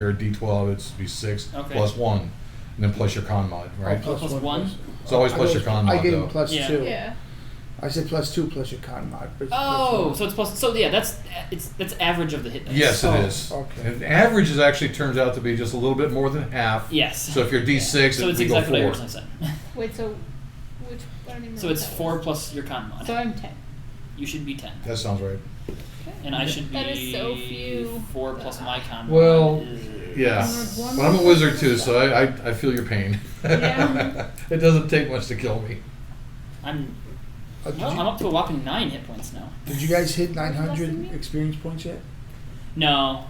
Or D12, it's be 6 Okay. plus 1, and then plus your con mod, right? Oh, plus 1? It's always plus your con mod. I gave him though. plus Yeah. 2. Yeah. I said plus 2 plus your con mod. But it's Oh, plus so it's plus. So yeah, that's average of the hit dice. Yes, it Oh, is. okay. And average is actually turns out to be just a little bit more than half. Yes. So if you're D6, So it's we exactly go what 4. I said. Wait, so which? I don't even know So what it's that 4 was. plus your con mod. So I'm 10. You should be 10, That sounds right. and I should be That is so few. 4 plus my con mod. Well, is- Yeah. One But I'm a more wizard person. too, so I feel your pain. Yeah. It doesn't take much to kill me. I'm Did I'm up to a whopping 9 hit points now. you guys hit Less than 900 me? experience points yet? No,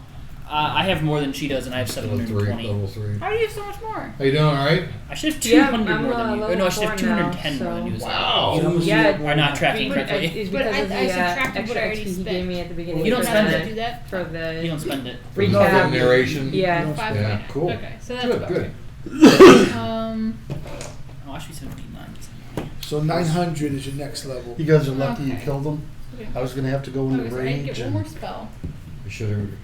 I have more than she does, and I have Level 3, 720. level 3. How do you have so much more? How you doing, all right? I should have Yeah, 200 I'm more than you. level No, I should have 4 now, 210 more than you. Wow. You know how much you Yeah, have We're not tracking But correctly. it's But because I of the subtracted what I extra already XP he spent. gave me at the beginning. You don't for spend the- it. Do that? For You the don't spend it. For the recap. narration. Yeah. 5 Yeah, point. cool. Okay, so that's Good, about good. Oh, I should be 79. So 900 is your next level. You guys are lucky you Okay. killed him. Okay. I was gonna have to go into Okay, so I get rage one more and spell. You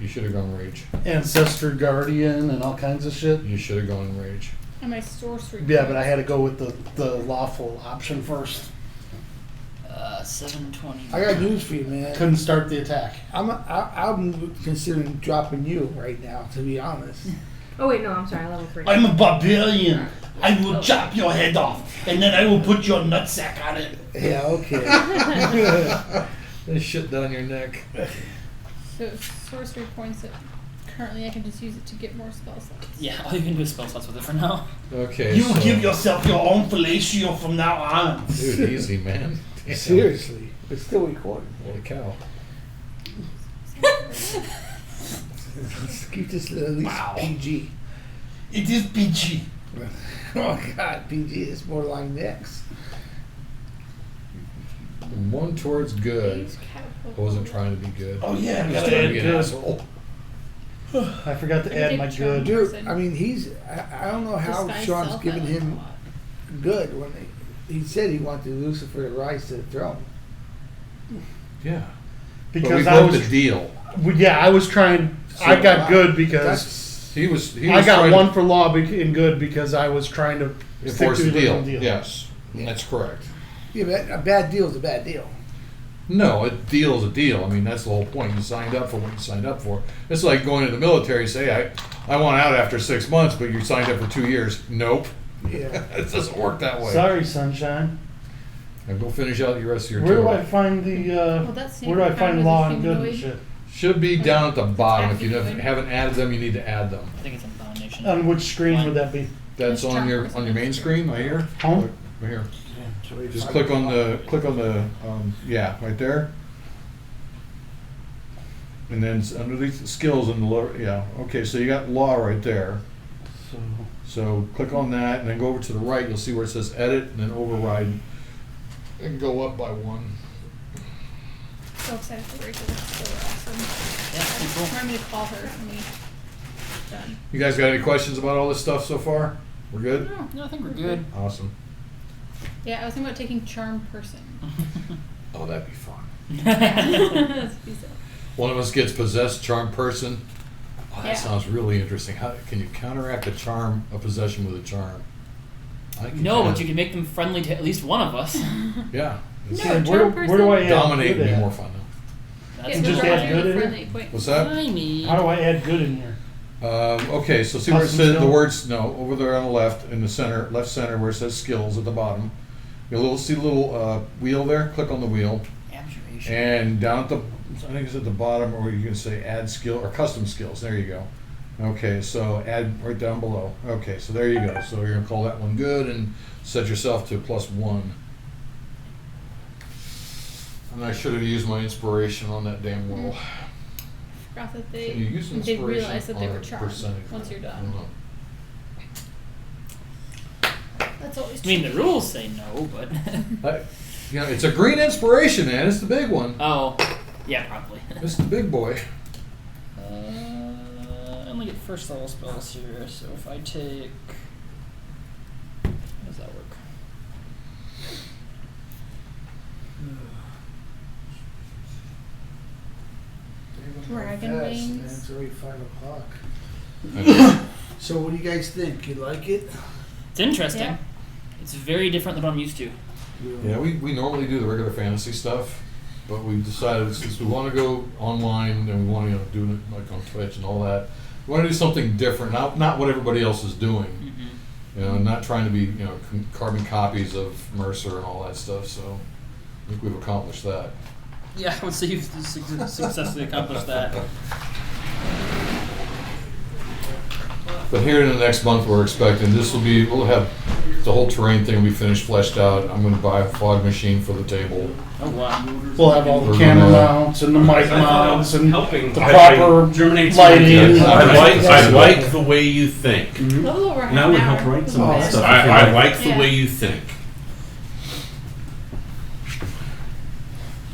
should have gone rage. ancestor guardian and all kinds of shit. You should have gone rage. And my sorcery. Yeah, but I had to go with the lawful option first. 720. I got news for you, man. Couldn't start the attack. I'm considering dropping you right now, to be honest. Oh wait, no, I'm sorry, level 3. I'm a barbarian. I will chop your head off, and then I will put your nutsack on it. Yeah, okay. They shit down your neck. So sorcery points that currently I can just use it to get more spell slots. Yeah, all you can do is spell slots with it for now. Okay. You so, give yourself your own fellatio from now on. Dude, easy, man. Damn. Seriously, it's still recording. Holy cow. Let's keep this at least Wow. PG. It is PG. Oh God, PG is more like next. One towards good. Use catapult. I wasn't trying to be good. Oh yeah, I I was gotta trying to add be an good. asshole. I forgot to add my good. Dude, I mean, I don't know how Disguise Sean's self, giving I like him a lot. good when he said he wanted Lucifer to rise to the throne. Yeah. Because but we I broke was the deal. yeah, I was trying. I got good because He was I got trying one to for law and good because I was trying to stick enforce to the deal. original Yes, that's correct. Yeah, but a bad deal is a bad deal. No, a deal is a deal. I mean, that's the whole point. You signed up for what you signed up for. It's like going to the military. Say, I want out after 6 months, but you signed up for 2 years. Nope. Yeah. It doesn't work that way. Sorry, sunshine. Now go finish out the rest of your Where do tour. I find the? Well, that's Where do I find law and good and humanoid. shit? Should be down at the bottom. If you Active haven't added them, you need to add them. I think it's Abomination. On which screen would that be? That's Just on your charm main screen right here. Home? Right here. Just click on the yeah, right there. And then underneath the skills in the lower, yeah. Okay, so you got law right there. So So click on that and then go over to the right. You'll see where it says edit and then override and go up by 1. So excited for Rachel. That's so awesome. Yeah, pretty cool. Remind me to call her when we done. You guys got any questions about all this stuff so far? We're good? No, I think we're good. Awesome. Yeah, I was thinking about taking charm person. Oh, that'd be fun. That'd be so- One of us gets possessed, charm person. Oh, that Yeah. sounds really interesting. How can you counteract a possession with a charm? I can No, kinda- but you can make them friendly to at least one of us. Yeah. No, where, charm where do I person. add Dominate good would be at? more fun though. That's Yeah, just we're add all good in friendly it? acquaintance. What's that? Tiny. How do I add good in here? Okay, so see where it Custom says the skill? words, no, over there on the left, in the center, left center where it says skills at the bottom. You'll see a little wheel there, click on the wheel. Abjuration. And down at the, I think it's at the bottom, or you can say add skill, or custom skills, there you go. Okay, so add right down below. Okay, so there you go. So you're gonna call that one good and set yourself to +1. And I should have used my inspiration on that damn wall. Forgot that Can you use they inspiration realized that they on were a charmed percentage? once you're I don't done. know. That's always I mean, the tricky. rules say no, but. You know, it's a green inspiration, man. It's the big one. Oh, yeah, probably. It's the big boy. I only get first level spells here, so if I take. How does that work? Dragon Fast, wings. man. It's already 5 o'clock. So what do you guys think? You like it? It's interesting. Yeah. It's very different than what I'm used to. Yeah, we normally do the regular fantasy stuff, but we decided since we want to go online and we want to do it like on Twitch and all that, we want to do something different, not what everybody else is doing. Mm-hmm. You know, not trying to be carbon copies of Mercer and all that stuff. So I think we've accomplished that. Yeah, I would say you've successfully accomplished that. But here in the next month, we're expecting we'll have the whole terrain thing will be finished, fleshed out. I'm going to buy a fog machine for the table. Oh wow. We'll have all the We're camera gonna- mounts and the mic mounts and helping the proper germinate lighting. I like the way you think. A little over half And that an would hour. help write some Oh, of that stuff. I like the Yeah. way you think.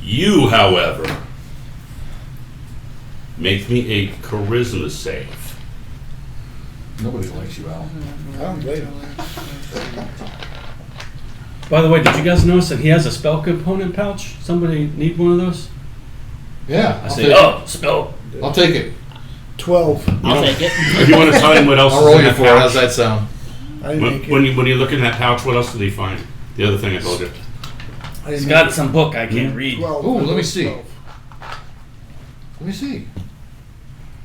You, however, make me a charisma save. Nobody likes you, Al. I don't blame him. By the way, did you guys notice that he has a spell component pouch? Somebody need one of those? Yeah, I say, spell. I'll take it. 12. I'll take it. If you want to tell him what else I'll is roll in you that for it. How's pouch, that sound? I didn't make it. when you look in that pouch, what else did he find? The other thing I told you. I He's didn't got make some book I can't read. 12. Ooh, let me see. 12. Let me see.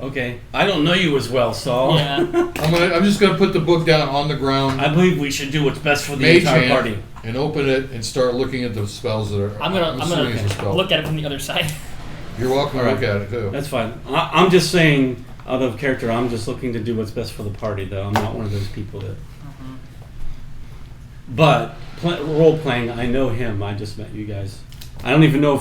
Okay, I don't know you as well, Saul. Yeah. I'm just gonna put the book down on the ground, I believe we should do what's best for the Mage entire hand, party. and open it and start looking at the spells that are. I'm assuming gonna it's a spell. look at it from the other side. You're welcome to All look at it too. That's fine. I'm just saying, out of character, I'm just looking to do what's best for the party, though. I'm not one of those people that. But role playing, I know him. I just met you guys. I don't even know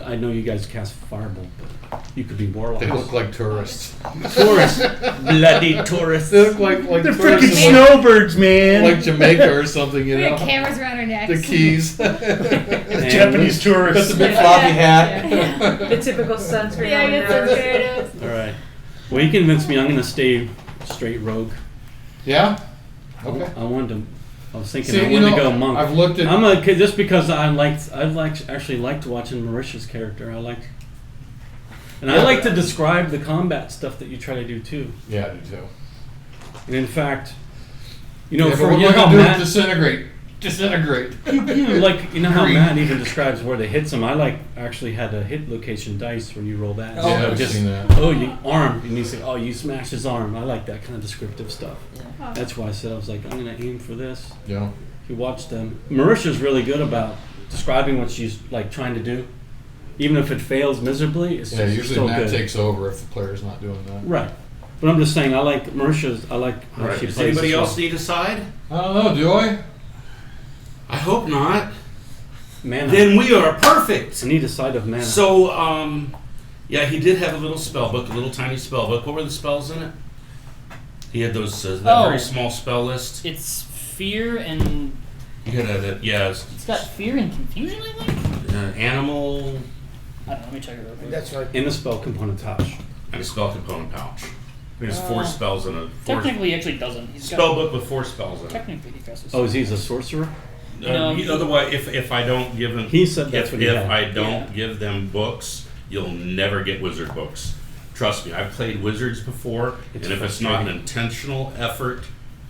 I know you guys cast Firebolt, but you could be warlocks. They look like tourists. tourists, bloody tourists. They look like They're tourists freaking in, like, snowbirds, man. like Jamaica or something, you We know. had cameras around our necks. The keys. And Japanese That's tourists. a big floppy hat. The typical sunscreen Yeah, on the that's so nose. there it is. All right. Well, you convinced me. I'm going to stay straight rogue. Yeah. Okay. I wanted to. I was thinking See, I you wanted know, to go monk. I've looked at. I'm just because I actually liked watching Marisha's character. I Yeah, like but- to describe the combat stuff that you try to do too. Yeah, I do too. And in fact, Yeah, but for what you we're know how gonna do Matt, is disintegrate. you know how Green. Matt even describes where the hits him. I actually had a hit location dice when you roll that. Oh. Yeah, I've just seen that. you arm, and you say, you smash his arm. I like that kind of descriptive stuff. Oh. That's why I said I was like, I'm gonna aim for this. Yeah. If you watch them, Marisha's really good about describing what she's like trying to do, even if it fails miserably. It's Yeah. just Usually still Matt good. takes over if the player's not doing that. Right, but I'm just saying I like Marisha's. I like how All right. she Does plays. anybody as well. else need a side? I don't know. Do I? I hope not. Mana. Then we are perfect. I need a side of mana. So, yeah, he did have a little spell book, a little tiny spell book. What were the spells in it? He had those that very small spell list. It's fear and He had it's got fear and confusion. I think. animal I don't know. Let me check it real quick. That's right. in the spell component pouch. and a spell component pouch. There's 4 spells in a Technically, he actually doesn't. He's spell got, book with 4 spells in it. Technically, he casts. Oh, is he a sorcerer? No, Otherwise, if I don't give them, He said that's if what he had. I don't Yeah. give them books, you'll never get wizard books. Trust me, I've played wizards before, It's and if it's not an frustrating. intentional effort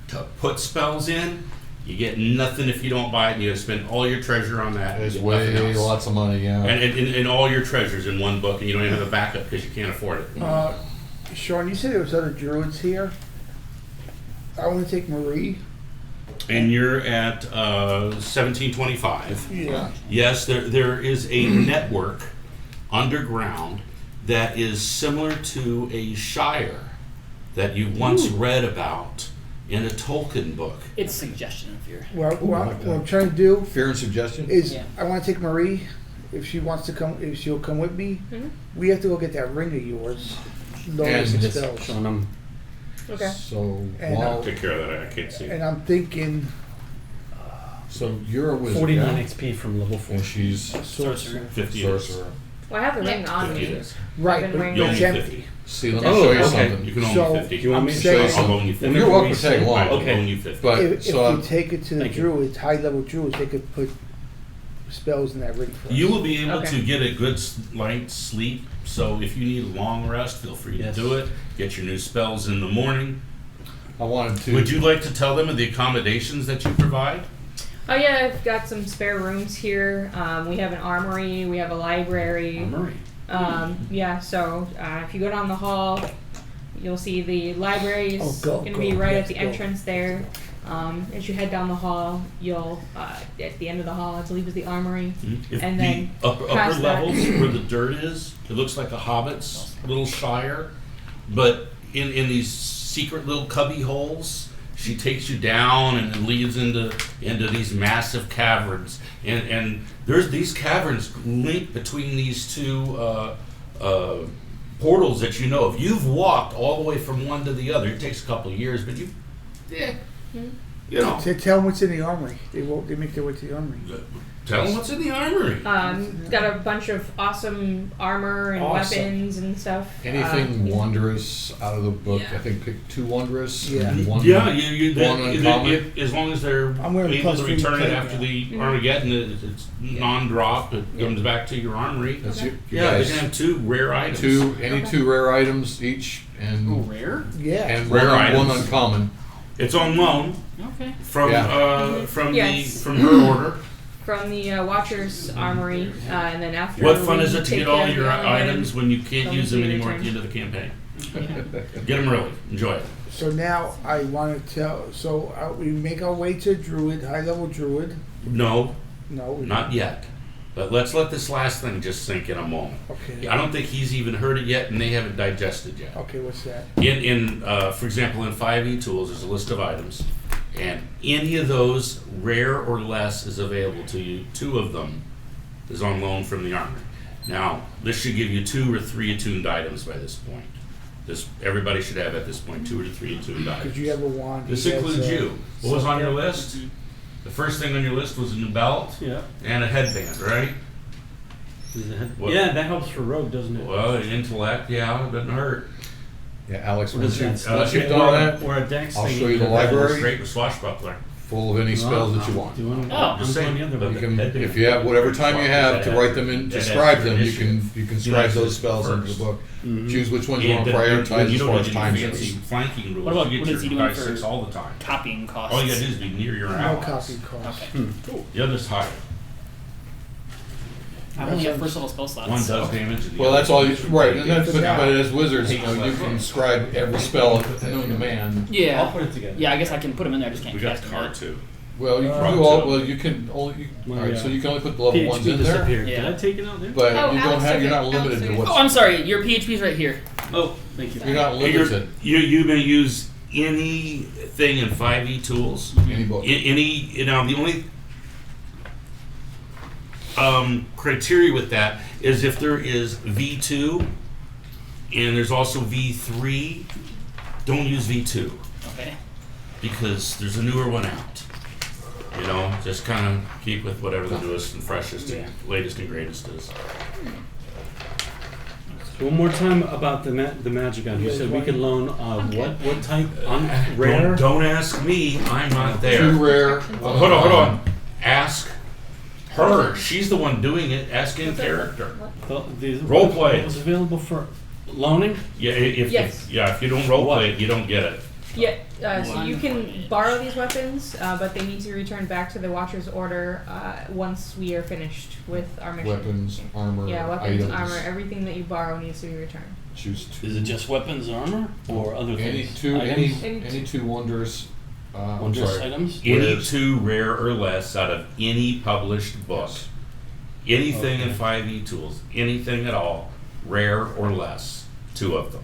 to put spells in, you get nothing if you don't buy it. And you spend all your treasure on that. It's and you get nothing way else. lots of money. Yeah. And all your treasures in one book, and you don't even have a backup because you can't afford it. Sean, you said there was other druids here. I want to take Marie. And you're at 1725. Yeah. Yes, there is a network underground that is similar to a shire that you once read about in a Tolkien book. It's suggestion of fear. Well, Ooh, I like what I'm that. trying to do Fear and suggestion. is Yeah. I want to take Marie. If she wants to come, if she'll come with me, we have to go get that ring of yours. Lower And some Just spells. showing them. Okay. So And, while, Take care of that. I can't see it. And I'm thinking so you're a wizard. 49 yeah? XP from level 4. And she's Sorcerer. 50 sorcerer. Well, I have the ring on 50 me. it is. right, I've but been wearing You owe me it's empty. 50. See, let me Oh, show you okay. something. You can owe So- me 50. Do you want me to I'm show you saying- I'll something? loan you 50. You're welcome to tag along. I'll Okay. loan you 50. But If so we take it to the Thank you. druids, high level druids, they could put spells in that ring for us. You will be able Okay. to get a good night's sleep. So if you need a long rest, feel free Yes. to do it. Get your new spells in the morning. I wanted to. Would you like to tell them of the accommodations that you provide? Oh yeah, I've got some spare rooms here. We have an armory. We have a library. Armory. Yeah. So if you go down the hall, you'll see the library is going to be right at the entrance there. As you head down the hall, you'll at the end of the hall, I believe, is the armory. If And then the upper past that- levels where the dirt is, it looks like a hobbit's little shire, but in these secret little cubby holes, she takes you down and then leads into these massive caverns, and there's these caverns link between these two portals that you know of. You've walked all the way from one to the other. It takes a couple of years, but you know. Tell them what's in the armory. They make their way to the armory. Tell them what's in the armory. It's got a bunch of awesome armor and Awesome. weapons and stuff. Anything Yeah. wondrous out of the book? Yeah. I think pick 2 wondrous. Yeah. And one, Yeah, one uncommon. as long as they're I'm wearing able plus to 3 return it plate after now. the Armageddon, it's non-drop. It comes back to your armory. That's you Yeah, they guys. can have 2 rare items. Any 2 rare items each, and Rare? Yeah. and Rare one items. uncommon. It's on loan Okay. from Yeah. Yes. from her order. From the Watcher's armory, and then after. What fun we is it to take get all care of your the Armageddon, items when you can't they'll use them be anymore at the returned. end of the campaign? Get them early. Enjoy it. So now I want to tell. So we make our way to Druid, high level Druid. No, No, not yet. But let's let this last thing just sink in a moment. Okay. I don't think he's even heard it yet, and they haven't digested yet. Okay, what's that? For example, in 5e tools, there's a list of items, and any of those, rare or less, is available to you. 2 of them is on loan from the armory. Now, this should give you 2 or 3 attuned items by this point. Everybody should have at this point 2 or 3 attuned items. Because you have a wand. This he has, includes you. What was on your list? The first thing on your list was a new belt Yeah. and a headband, right? What? Yeah, that helps for rogue, doesn't it? Well, intellect, yeah, it doesn't hurt. Yeah, Alex. What is that? Once you've or- done that, Or a dex I'll thing. show you the Yeah. library. Straight with swashbuckler. full of any spells that you want. Do you want to? Oh, I'm just going saying, the other but way. You can, if you have whatever time you have to write them in, to scribe them, you can scribe those spells into the book. Mhm. Choose which ones you And want to then prioritize you as don't far need as any time fancy goes. flanking rules. What about- you what get is he your doing dice for 6 all the time. Copying costs. All you gotta do is be near your No allies. copy cost. Okay. The other's higher. I only have first level spell slots. One so- does damage. And the Well, other that's all you, does right, and that's, damage. but as wizards, you know, you can scribe every spell known to man. I'll Yeah. put it together. Yeah, I guess I can put them in there. I just can't We got cast the them card yet. too. Well, you can Front do all, two. well, you can only, Well, alright, yeah. so you can only put the level ones PHP in there, disappeared. Yeah. Did I take it out there? but Oh, you don't Alex have, took you're it. not Alex limited took to it. what's, Oh, I'm sorry. Your PHP's right here. Oh, thank you. you're not You're- limited, You may use anything in 5e tools. any book. The only criteria with that is if there is V2 and there's also V3, don't use V2 Okay. because there's a newer one out. You know, just kind of keep with whatever the newest and freshest and latest and greatest is. One more time about the magic item. You said we can loan what type? Rare? Don't ask me. I'm not there. Too rare. Hold on. Ask her. She's the one doing it. Ask in character. Well, the Role play. was available for loaning. Yeah, Yes. if you don't role play it, you don't get it. Yeah, so you can borrow these weapons, but they need to be returned back to the Watcher's Order once we are finished with our mission. Weapons, armor, Yeah, weapons, items. armor, everything that you borrow needs to be returned. Choose two. Is it just weapons, armor, or other Any things? two, items? any 2 wonders, I'm Wondrous sorry. items? Any Wares. 2 rare or less out of any published book. Anything in Okay. 5e tools. Anything at all. Rare or less. 2 of them.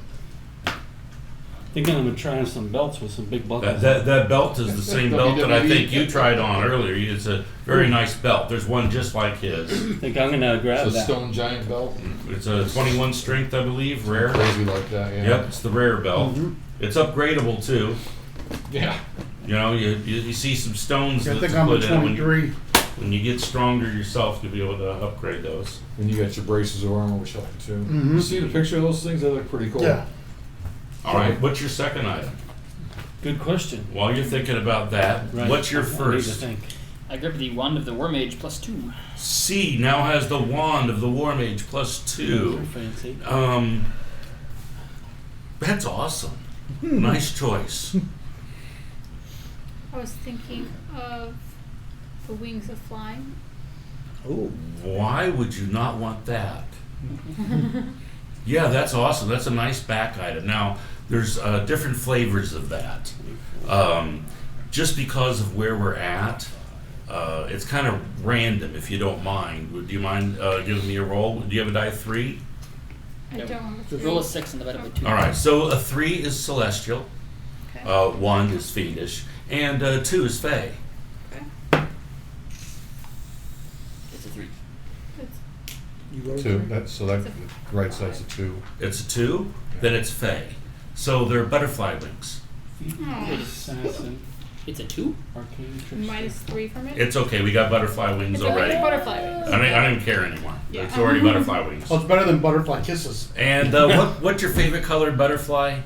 Thinking I'm gonna try on some belts with some big buckles. That belt is the same belt that I WWE. think you tried on earlier. It's a very nice belt. There's one just like his. Think I'm gonna grab It's a that. stone giant belt. It's a 21 strength, I believe, rare. Crazy like that, yeah. Yep, it's the rare belt. Mhm. It's upgradable too. Yeah. You know, you see some stones I that think to I'm a put in when you, 23. when you get stronger yourself, you'll be able to upgrade those. And you got your braces of armor, which help you too. Mhm. You see the picture of those things? They look pretty cool. Yeah. All right, what's your second item? Good question. While you're thinking about that, Right. what's your I need to first? think. I grab the Wand of the War Mage +2. C now has the Wand of the War Mage +2. Fancy. That's awesome. Nice choice. I was thinking of the Wings of Flying. Ooh. Why would you not want that? Yeah, that's awesome. That's a nice back item. Now, there's different flavors of that. Just because of where we're at, it's kind of random, if you don't mind. Do you mind giving me a roll? Do you have a die 3? I don't have a The roll 3. is 6 and divided by 2. All right, so a 3 is celestial, Okay. 1 is fiendish, and 2 is fey. Okay. It's a 3. It's, You go to 2. three? That's so that right side's a 2. It's a 2, then it's fey. So they're butterfly wings. Assassin. It's a 2? Arcane. -3 from it. It's okay, we got butterfly wings It's already. butterfly wings. I don't even care anymore. Yeah. It's already butterfly wings. Oh, it's better than butterfly kisses. And what's your favorite colored butterfly?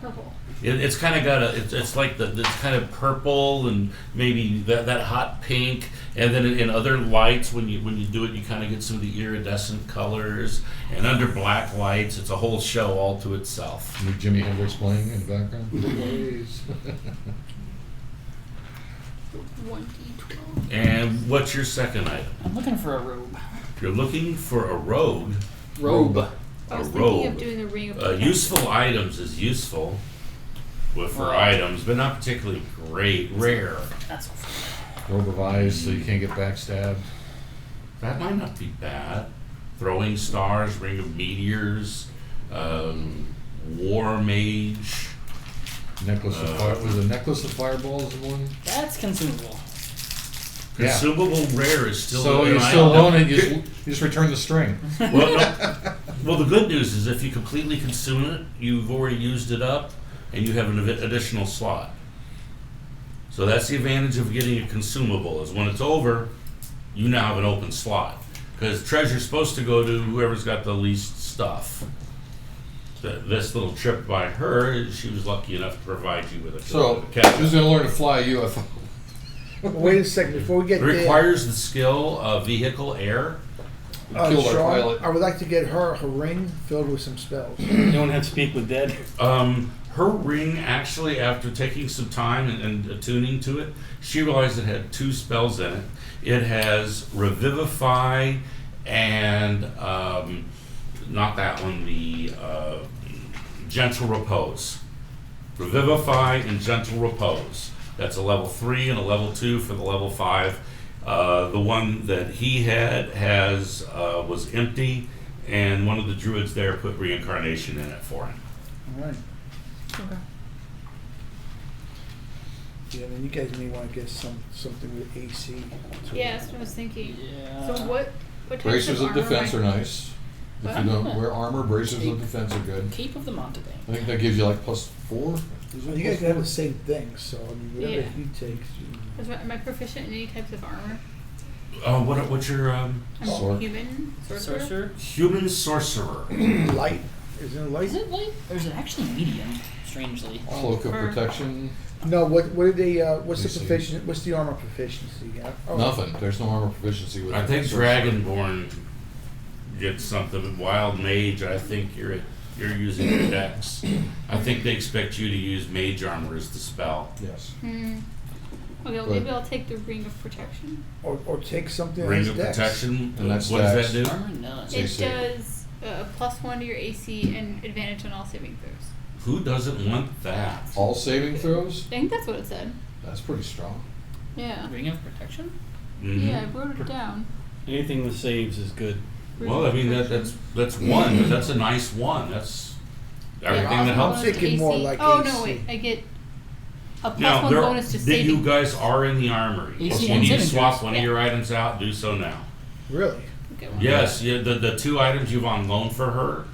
Purple. It's kind of got it's like it's kind of purple and maybe that hot pink, and then in other lights when you do it you kind of get some of the iridescent colors, and under black lights it's a whole show all to itself. With Jimi Hendrix playing in the background. Please. 1d12. And what's your second item? I'm looking for a robe. You're looking for a rogue. Robe. I A was thinking of robe. doing a ring of protection. Useful items is useful for items, but not particularly rare. That's Robe of eyes, so you can't get backstabbed. That might not be bad. Throwing stars, ring of meteors, war mage. Necklace of fire. Was a necklace of fireballs one? That's consumable. Yeah. Consumable rare is still So an you still item. own it. You just return the string. Well, the good news is if you completely consume it, you've already used it up, and you have an additional slot. So that's the advantage of getting a consumable, is when it's over, you now have an open slot. Because treasure's supposed to go to whoever's got the least stuff. This little trip by her, she was lucky enough to provide you with a So cat. who's going to learn to fly UFO? Wait a second, before we get It there. requires the skill of vehicle air. Killed our Sean, pilot. I would like to get her ring filled with some spells. You don't have to speak with dead. Her ring, actually, after taking some time and attuning to it, she realized it had 2 spells in it. It has Revivify and, not that one, the Gentle Repose. Revivify and Gentle Repose. That's a level 3 and a level 2 for the level 5. The one that he had was empty, and one of the druids there put reincarnation in it for him. All right. Okay. Yeah, then you guys may want to get something with AC. too. Yeah, that's what I was thinking. Yeah. So what types Bracers of armor defense am are I- nice. If What? you don't wear armor, bracers of defense are good. Cape of the Mountebank. I think that gives you like +4. Is Well, it you guys have the +4? same thing, so I mean, whatever Yeah. he takes. Am I proficient in any types of armor? What's your I'm Sword. human, sorcerer. Sorcerer. human sorcerer? Light. Isn't it light? Is it light? Or is it actually medium? Strangely. Cloak of protection. No, what did they, what's the AC. proficiency, what's the armor proficiency? Oh, Nothing. There's no armor proficiency with I think sorcerer. Dragonborn gets something. Wild mage, I think you're using your dex. I think they expect you to use mage armor as the spell. Yes. Okay, well, maybe I'll take the ring of protection. Or take something Ring as of dex. protection. And that's what does dex. that do? Armor? None. Say It save. does a +1 to your AC and advantage on all saving throws. Who doesn't want that? All saving throws? I think that's what it said. That's pretty strong. Yeah. Ring of protection? Mhm. Yeah, I wrote it down. Anything that saves is good. Well, I mean that's one. But that's a nice one. That's everything Yeah, that helps. I'm thinking more like Oh AC. no, wait! I get a +1 Now, bonus to that saving. you guys are in the armory. AC If you and need to saving swap throws. one of your items out, do so now. Really? Okay, well, Yes, the 2 items you've on loan for her,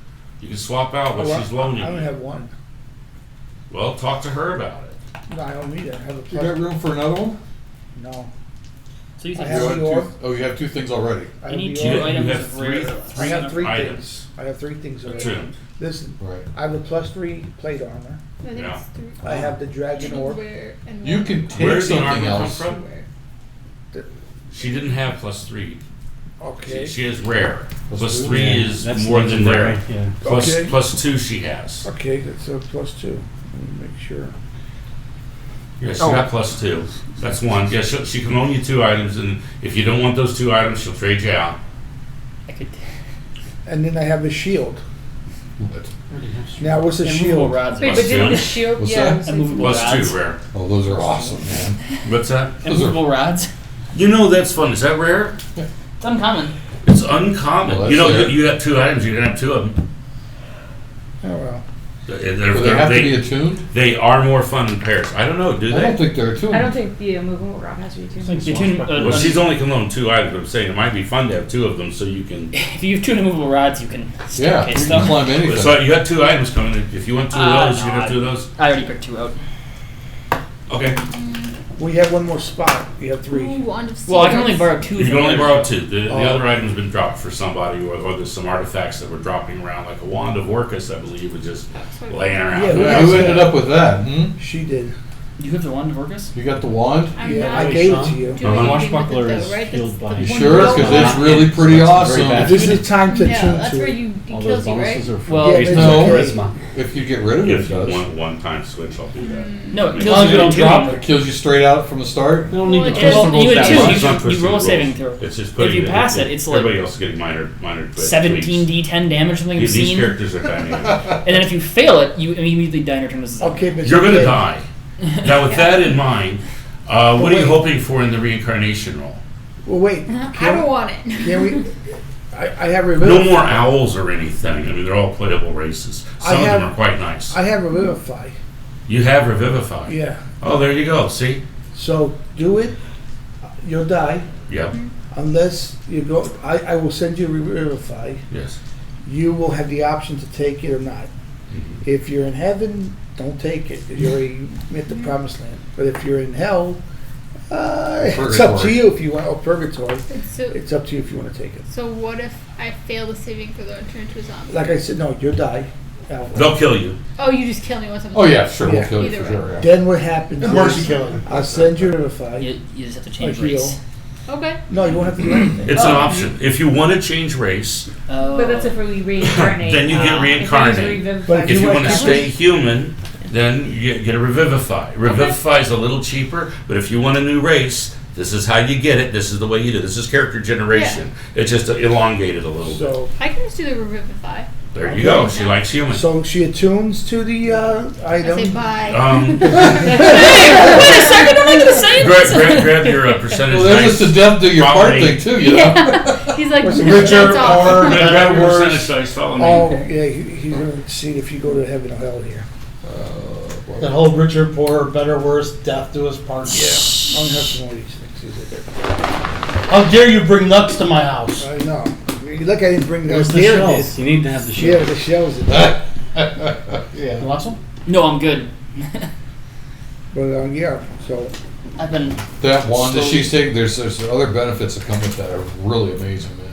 you can swap out what Oh, she's loaning I only you. have one. Well, talk to her about it. No, I don't need it. I have a You got plus. room for another one? No. So you I think have You the have orb. two, oh, you have 2 things already. I You have need the 2 orb. You items have of 3 rare. I have 3 items. things. I have 3 things already. Two. Listen, Right. I have the +3 plate armor. I think Yeah. it's 3. I have the dragon orb. Where and You one- can take Where's the something armor come else. from? Where? She didn't have +3. Okay. She has rare. +2? +3 Yeah, is that's more than legendary, rare. yeah. Okay. +2 she has. Okay, that's a +2. Let me make sure. Yeah, she got +2. That's one. Yeah, she can loan you 2 items, and if you don't want those 2 items, she'll trade you out. I could. And then I have a shield. Now, what's a Immovable shield? rods. Wait, Plus but didn't two. the shield? What's Yeah. that? Immovable rods. +2 rare. Oh, those are awesome, man. What's that? Immovable rods. You know that's fun. Is that rare? It's uncommon. It's uncommon. Well, you know, that's you got 2 items. You can have 2 of them. Oh, well. Do they have to be attuned? They are more fun in pairs. I don't know. Do I they? don't think they're attuned. I don't think the immovable rod has to be tuned. You tune, Well, she's only can loan 2 items. But I'm saying it might be fun to have 2 of them so you can. if you have 2 immovable rods, you can Yeah, staircase you can them. climb anything. So you got 2 items coming. If you want 2 of those, you no, can have 2 of those. I already picked 2 out. Okay. We have one more spot. We have 3. Ooh, wand of Well, I can only Seers. borrow 2. You can from only her. borrow 2. The Oh. other item's been dropped for somebody, or there's some artifacts that were dropping around, like a wand of Orcus, I believe, was just laying around. Yeah, Yeah, who ended up with that? She did. You have the wand of Orcus? You got the wand? I'm Yeah, not I gave it to you. doing Uh-huh. anything with Swashbuckler it, is though, right? healed That's by- the You one Sure, you because don't it's want. really pretty That's awesome. very bad. This is time to Yeah, tune that's to where it. you All it those kills you, right? bonuses are for Well, Yeah, based it's on okay. charisma. If you get rid of it, If it you does. want one-time switch, I'll do that. No, it As kills long as you you don't with drop two. It kills you straight out from the start? I don't need Well, to it twist does- the You rules would that too. way. It's not You twisting roll a the saving rules. throw. It's just putting If you it- pass it, it's like everybody else is getting minor tweaks. 17d10 damage, something These obscene. characters are dynamic. And then if you fail it, you immediately die in your turn as a zombie. Okay, but You're going to okay. die. Now, with that in mind, what are you hoping for in the reincarnation roll? Well, wait. I don't want it. Can we? I have No Revivify. more owls or anything. I mean, they're all playable races. I Some of them have- are quite nice. I have Revivify. You have Revivify. Yeah. Oh, there you go. See? So do it. You'll die Yep. unless you go. I will send you Revivify. Yes. You will have the option to take it or not. Mm-hmm. If you're in heaven, don't take it. You're already at the promised land. But if you're in hell, it's up to Purgatory. you if you want. Oh, purgatory. So, It's up to you if you want to take it. so what if I fail the saving throw and turn into a zombie? Like I said, no, you'll die. They'll kill you. Oh, you just kill me once I'm. Oh, yeah, sure. Yeah. We'll kill you Either for way. sure. Yeah. Then what happens? Mercy is killing. I'll send you Revivify. You just have to change Or heal. race. Okay. No, you won't have to do anything. It's an Oh. option. If you want to change race, Oh. But that's if we reincarnate. then you get If we reincarnate. use But If you want want to to- stay human, then you get a Revivify. Revivify is a little cheaper, but if you want a new race, this is how you get it. This is the way you do it. This is character generation. It's just elongated a little bit. So, I can just do the revivify. There you go. She likes human. so she attunes to the I say item. bye. Wait a second, I'm not gonna say grab your percentage Well, there's dice. just the death do your part Property. thing, too, you know? Yeah. He's like, What's it, "No, Richard that's off." or Grab your better percentage worse? dice. Follow me. Oh, yeah, he's going to see if you go to heaven or hell here. That whole richer, poorer, better, worse, death do us part. I only have some more of these things. How dare you bring nuts to my house? I know. You look, I didn't bring There's those the there. shells. You need to have the Yeah, shells. the shells. In You yeah, want some? No, I'm good. but yeah. So I've been. That wand that slowly- she's taking, there's other benefits that come with that are really amazing, man.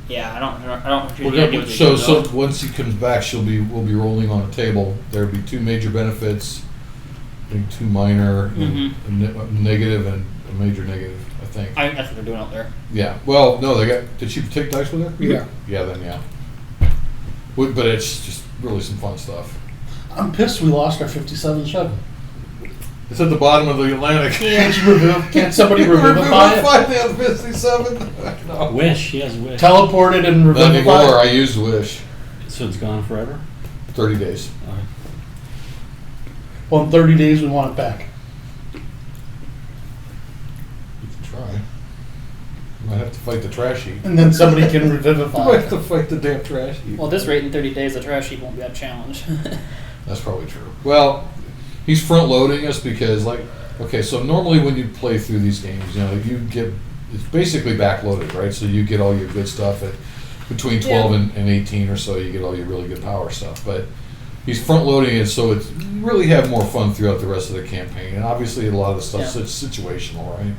Yeah, I don't. We're gonna, so once he comes back, we'll be rolling on a table. There'll be 2 major benefits, I think 2 minor, and a negative and a major negative, I think. That's what they're doing out there. Yeah. Well, no, did she take dice with her? yeah, Yeah, then yeah. But it's just really some fun stuff. I'm pissed we lost our 57 Chevy. It's at the bottom of the Atlantic. Can't somebody revivify it? the 57? No. Wish. He has wish. Teleported and Not anymore. I revivify? used Wish. So it's gone forever? 30 days. Well, in 30 days we want it back. You can try. Might have to fight the trash heap. And then somebody can Might revivify have it. to fight the damn trash heap. Well, at this rate, in 30 days, the trash heap won't be that challenge. That's probably true. Well, he's front loading us because, like, okay, so normally when you play through these games, you know, it's basically backloaded, right? So you get all your good stuff at between 12 and 18 or so, you get all your really good power stuff. But he's front loading it so it's really have more fun throughout the rest of the campaign. And obviously a lot of the stuff's situational, right?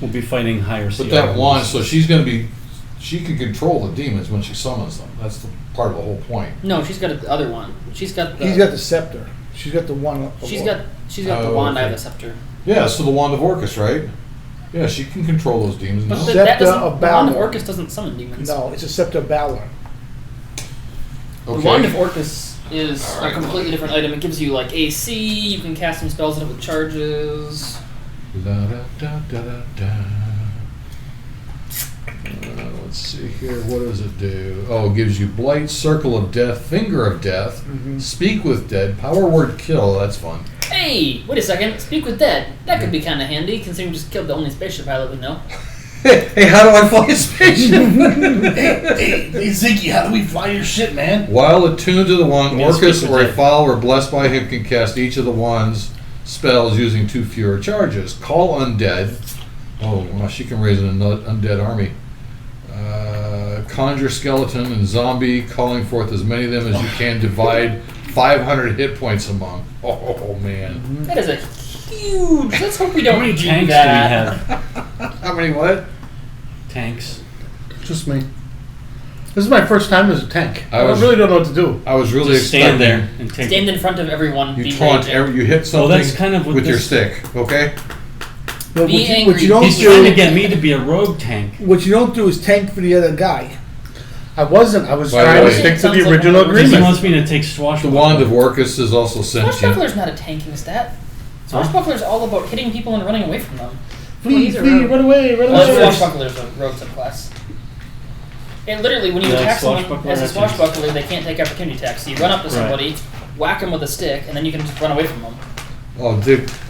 We'll be fighting higher But CR. that wand, so she can control the demons when she summons them. That's the part of the whole point. No, she's got the other one. She's got the. he's got the scepter. She's got the one. She's got the Oh, wand. I have okay. the scepter. Yeah, so the wand of Orcus, right? Yeah, she can control those demons. But No? that Scepter doesn't, of the Wand of Balor. Orcus doesn't summon demons. No, it's a Scepter of Balor. The Wand of Orcus is a completely different item. It gives you like AC. You can cast some spells in it with charges. Da, da, da, da, da, da. Let's see here. What does it do? Oh, it gives you Blight, Circle of Death, Finger of Death, Speak with Dead, Power Word Kill. That's fun. Hey, wait a second. Speak with Dead. That could be kind of handy, considering you just killed the only spaceship pilot we know. Hey, how do I fly a spaceship? Hey, Ziggy, how do we fly your shit, man? While attuned to the wand, Yeah, Orcus Speak or with a Dead. follower blessed by him can cast each of the wand's spells using 2 fewer charges. Call Undead. Oh, well, she can raise an undead army. Conjure skeleton and zombie, calling forth as many of them as you can. Divide 500 hit points among. Oh man. That is a huge. Let's hope we How don't many do tanks that. do we have? How many what? Tanks. Just me. This is my first time as a tank. I I, was- really don't know what to do. I was really Just stand expecting. there and take Stand in front of everyone. You be taunt raging. you hit Well, something that's kind of what with your this- stick, okay? But Be what you angry. don't He's trying to do, get me to be a rogue tank. what you don't do is tank for the other guy. I wasn't. I was By the trying to way- stick to Sounds the like original one of those- Because he agreement. wants me to take The swashbuckler. wand of Orcus is also sentient. Swashbuckler's not a tanking stat. Swashbuckler's all about hitting people and running away from them. Flee, he's a flee, rogue. run away, run Well, away. Swashbuckler's a rogue subclass. And literally, when you Yeah, like attack someone swashbuckler as a attacks. swashbuckler, they can't take opportunity attacks. So you run up to Right. somebody, whack them with a stick, and then you can just run away from them. Oh,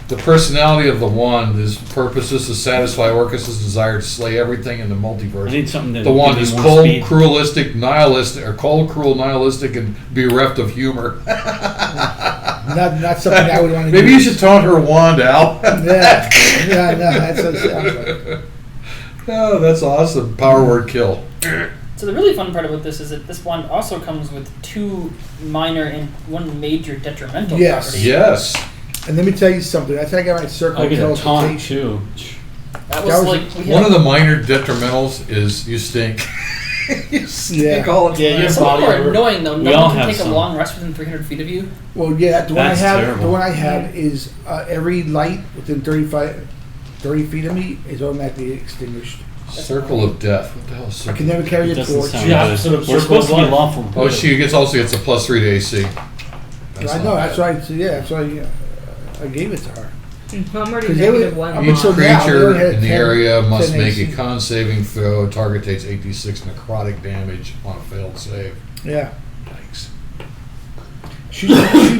the personality of the wand is purpose is to satisfy Orcus's desire to slay everything in the I multiverse. need something to The wand give is me more cold, speed. cruelistic, nihilistic, or cold, cruel, nihilistic, and bereft of humor. Not something I would want to do. Maybe you should taunt her wand, Al. Yeah, no, that's what it sounds like. Oh, that's awesome. Power word kill. So the really fun part about this is that this wand also comes with 2 minor and 1 major detrimental Yes. properties. Yes. And let me tell you something. I think I got my circle I of get a taunt teleportation. too. That was That was like we One had, of the minor detrimentals is you stink. You stink Yeah. all the time. Yeah, you're some of them body are odor. annoying though. We No all one can have take some. a long rest within 300 feet of you. Well, yeah, the one That's I have, terrible. the one I have is every light within 30 feet of me is automatically extinguished. Circle of death. What the hell is I circle? can never carry It a doesn't torch. sound Yeah, good. opposite of We're circle supposed to of be life. lawful. Oh, she also gets a +3 to AC. I not know. bad. That's why. Yeah, that's why I gave it to her. I'm already 'Cause they were- negative 1. I mean, Each so now they creature only had in the 10 area must 10 make AC. a con saving throw. Target takes 8d6 necrotic damage on a failed save. Yeah, Yikes. she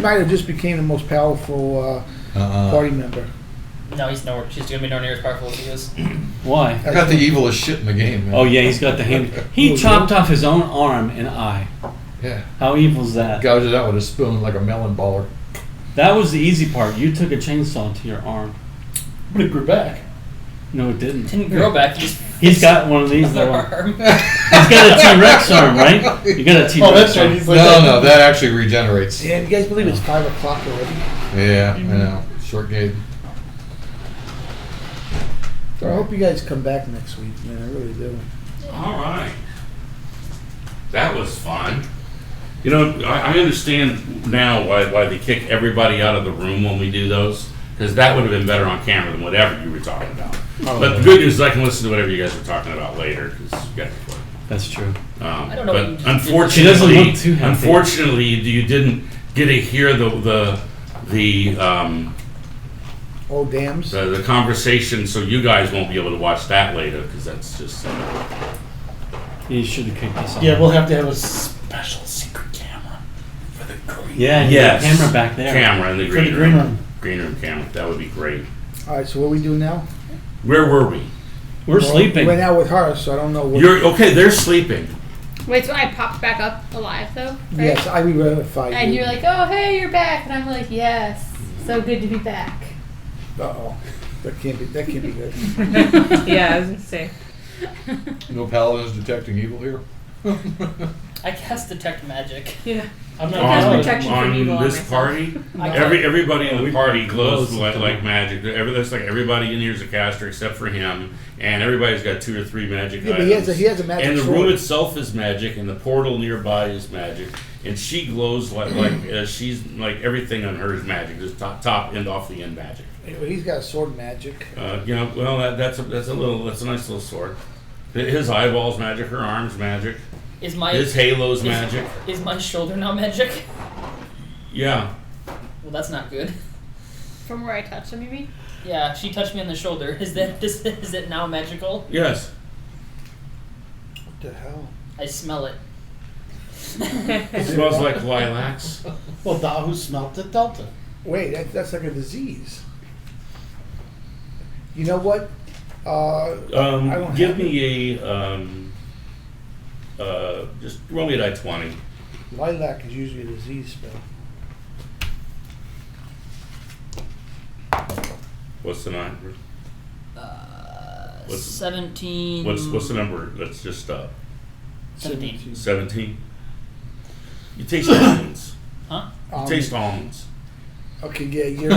might have just became the most powerful party member. No, he's nowhere. She's gonna be nowhere near as powerful as he is. Why? I got the evilest shit in the game, man. Oh yeah, he's got the hand. He chopped off his own arm and eye. Yeah. How evil is that? Gouged it out with a spoon like a melon baller. That was the easy part. You took a chainsaw to your arm. But it grew back. No, it didn't. Didn't grow back. He just He's got one of these. another Little, arm. he's got a T-Rex arm, right? You got a T-Rex Oh, that's right. arm. He's like No, that actually regenerates. Yeah, you guys believe it's 5 o'clock already? Yeah, I know. Short game. So I hope you guys come back next week, man. I really do. All right. That was fun. You know, I understand now why they kick everybody out of the room when we do those, because that would have been better on camera than whatever you were talking about. But the good news is I can listen to whatever you guys are talking about later, because you got to play. That's true. I don't know what you But just did. She doesn't look too happy. unfortunately, you didn't get to hear the Oh, dams. the conversation, so you guys won't be able to watch that later, because that's just. You should have kicked us off. Yeah, we'll have to have a special secret camera for the green. Yeah, Yes. the camera back there. Camera in the For the green green room. room. Green room camera. That would be great. All right, so what we do now? Where were we? We're sleeping. We're now with her, so I don't know what. You're okay. They're sleeping. Wait, so I popped back up alive though? Right? Yes, I re-verify you. And you're like, oh hey, you're back, and I'm like, yes, so good to be back. Uh-oh. That can't be good. Yeah, I was gonna say. No paladins detecting evil here. I cast detect magic. Yeah. I'm not Has On, protection from on evil on this myself. party, I everybody in the party glows glows like magic. That's like everybody in here is a caster except for him, and everybody's got 2 or 3 magic Yeah, but items. he has a magic and the sword. room itself is magic, and the portal nearby is magic, and she glows like she's like everything on her is magic, just top end off the end magic. He's got sword magic. Well, that's a nice little sword. His eyeballs magic, her arms magic. His halo's magic. Is my shoulder now magic? Yeah. Well, that's not good. From where I touched him, you mean? Yeah, she touched me on the shoulder. Is it now magical? Yes. What the hell? I smell it. It smells like lilacs. Well, thou who smelt it, Delta. Wait, that's like a disease. You know what? Give me just roll me a die 20. Lilac is usually a disease spell. What's the number? 17. What's the number? Let's just 17. 17. You taste almonds. Huh? You taste almonds. Okay, yeah, you're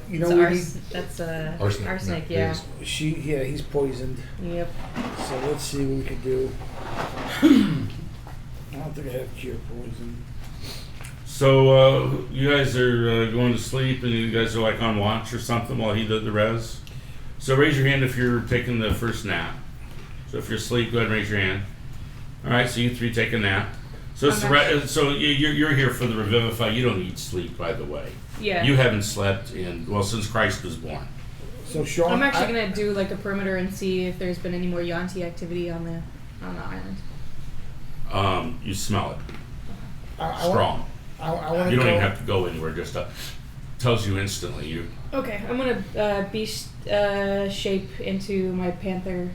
you know we need. That's Arsenic, yeah. He's poisoned. Yep. So let's see what we can do. I don't think I have cure poison. So you guys are going to sleep, and you guys are like on watch or something while he did the res. So raise your hand if you're taking the first nap. So if you're asleep, go ahead and raise your hand. All right, so you three take a nap. So so you're here for the revivify. You don't need sleep, by the way. Yeah. You haven't slept since Christ was born. So Sean, I'm actually gonna do like a perimeter and see if there's been any more Yanti activity on the island. You smell it. Strong. I want. You don't even have to go anywhere. Just tells you instantly. Okay, I'm gonna beast shape into my panther.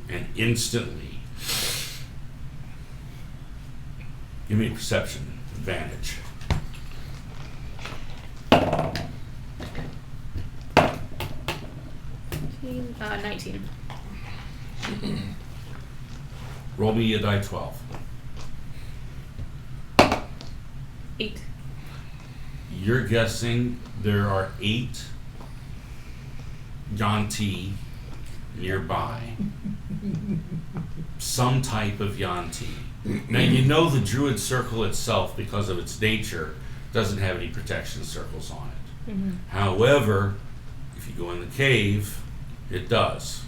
And instantly. Give me a perception advantage. Team, 19. Roll me a die 12. 8. You're guessing there are 8 Yanti nearby. Some type of Yanti. Now you know the Druid Circle itself, because of its nature, doesn't have any protection circles on it. Mm-hmm. However, if you go in the cave, it does.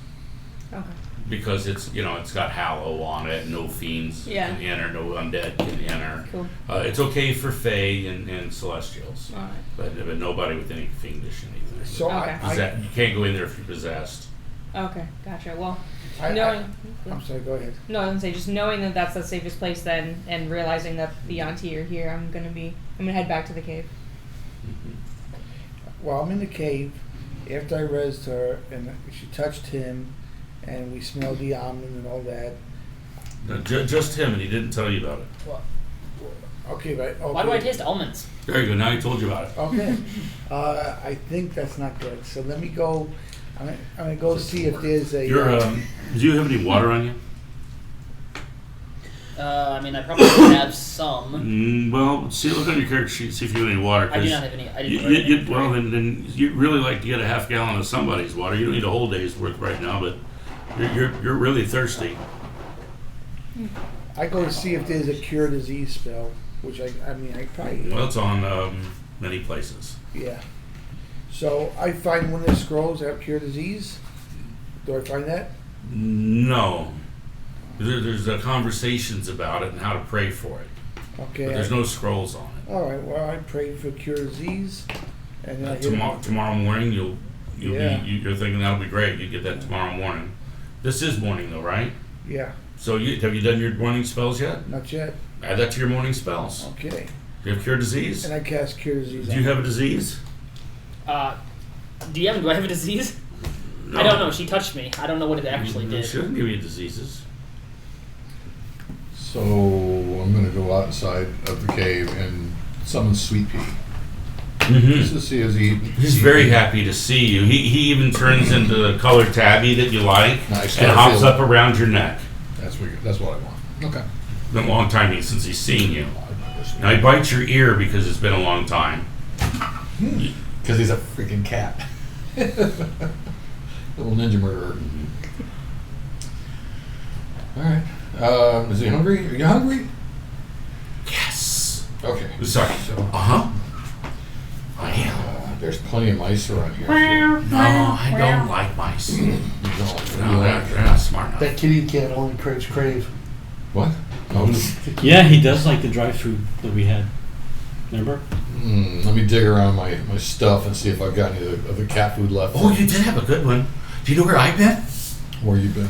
Okay. Because it's got hallow on it, no fiends can enter, no undead can enter. Cool. It's okay for Fae and Celestials, All right. but nobody with any fiendish anything. So Okay. You can't go in there if you're possessed. Okay, gotcha. Well, I'm sorry. Go ahead. No, I was gonna say just knowing that that's the safest place then, and realizing that the Yanti are here, I'm gonna head back to the cave. Mm-hmm. Well, I'm in the cave. After I rezzed her and she touched him, and we smelled the almond and all that. No, just him, and he didn't tell you about it. Okay, right. Okay. Why do I taste almonds? There you go. Now he told you about it. Okay. I think that's not good. So let me go. I'm gonna go see if there's a. Do you have any water on you? I mean, I probably have some. Well, look on your character sheet, see if you have any water. I do not have any. I didn't. Well, then you'd really like to get a half gallon of somebody's water. You don't need a whole day's worth right now, but you're really thirsty. I go to see if there's a cure disease spell, which I probably. Well, it's on many places. Yeah. So I find one of the scrolls that have cure disease. Do I find that? No. There's conversations about it and how to pray for it. Okay. But there's no scrolls on it. All right. Well, I prayed for cure disease, and then tomorrow morning you're thinking that'll be great. You get that tomorrow morning. This is morning though, right? Yeah. So have you done your morning spells yet? Not yet. Add that to your morning spells. Okay. Do you have cure disease? And I cast cure disease. Do you have a disease? DM, do I have a disease? No. I don't know. She touched me. I don't know what it actually did. She doesn't give you diseases. So I'm going to go outside of the cave and summon Sweet Pea. Just to see as He's very happy to see you. He even turns into the color tabby that you like and hops up around your neck. That's what I want. Okay. It's been a long time since he's seen you. Now he bites your ear because it's been a long time. Because he's a freaking cat. Little ninja murderer. Alright. Is he hungry? Are you hungry? Yes. Okay. Sorry. I am. There's plenty of mice around here. No, I don't like mice. You don't like No, they're not smart enough. That kitty cat only craves crave. What? Oh, Yeah, he does like the drive-through that we had. Remember? let me dig around my stuff and see if I've got any of the cat food left. Oh, you did have a good one. Do you know where I've been? Where you been?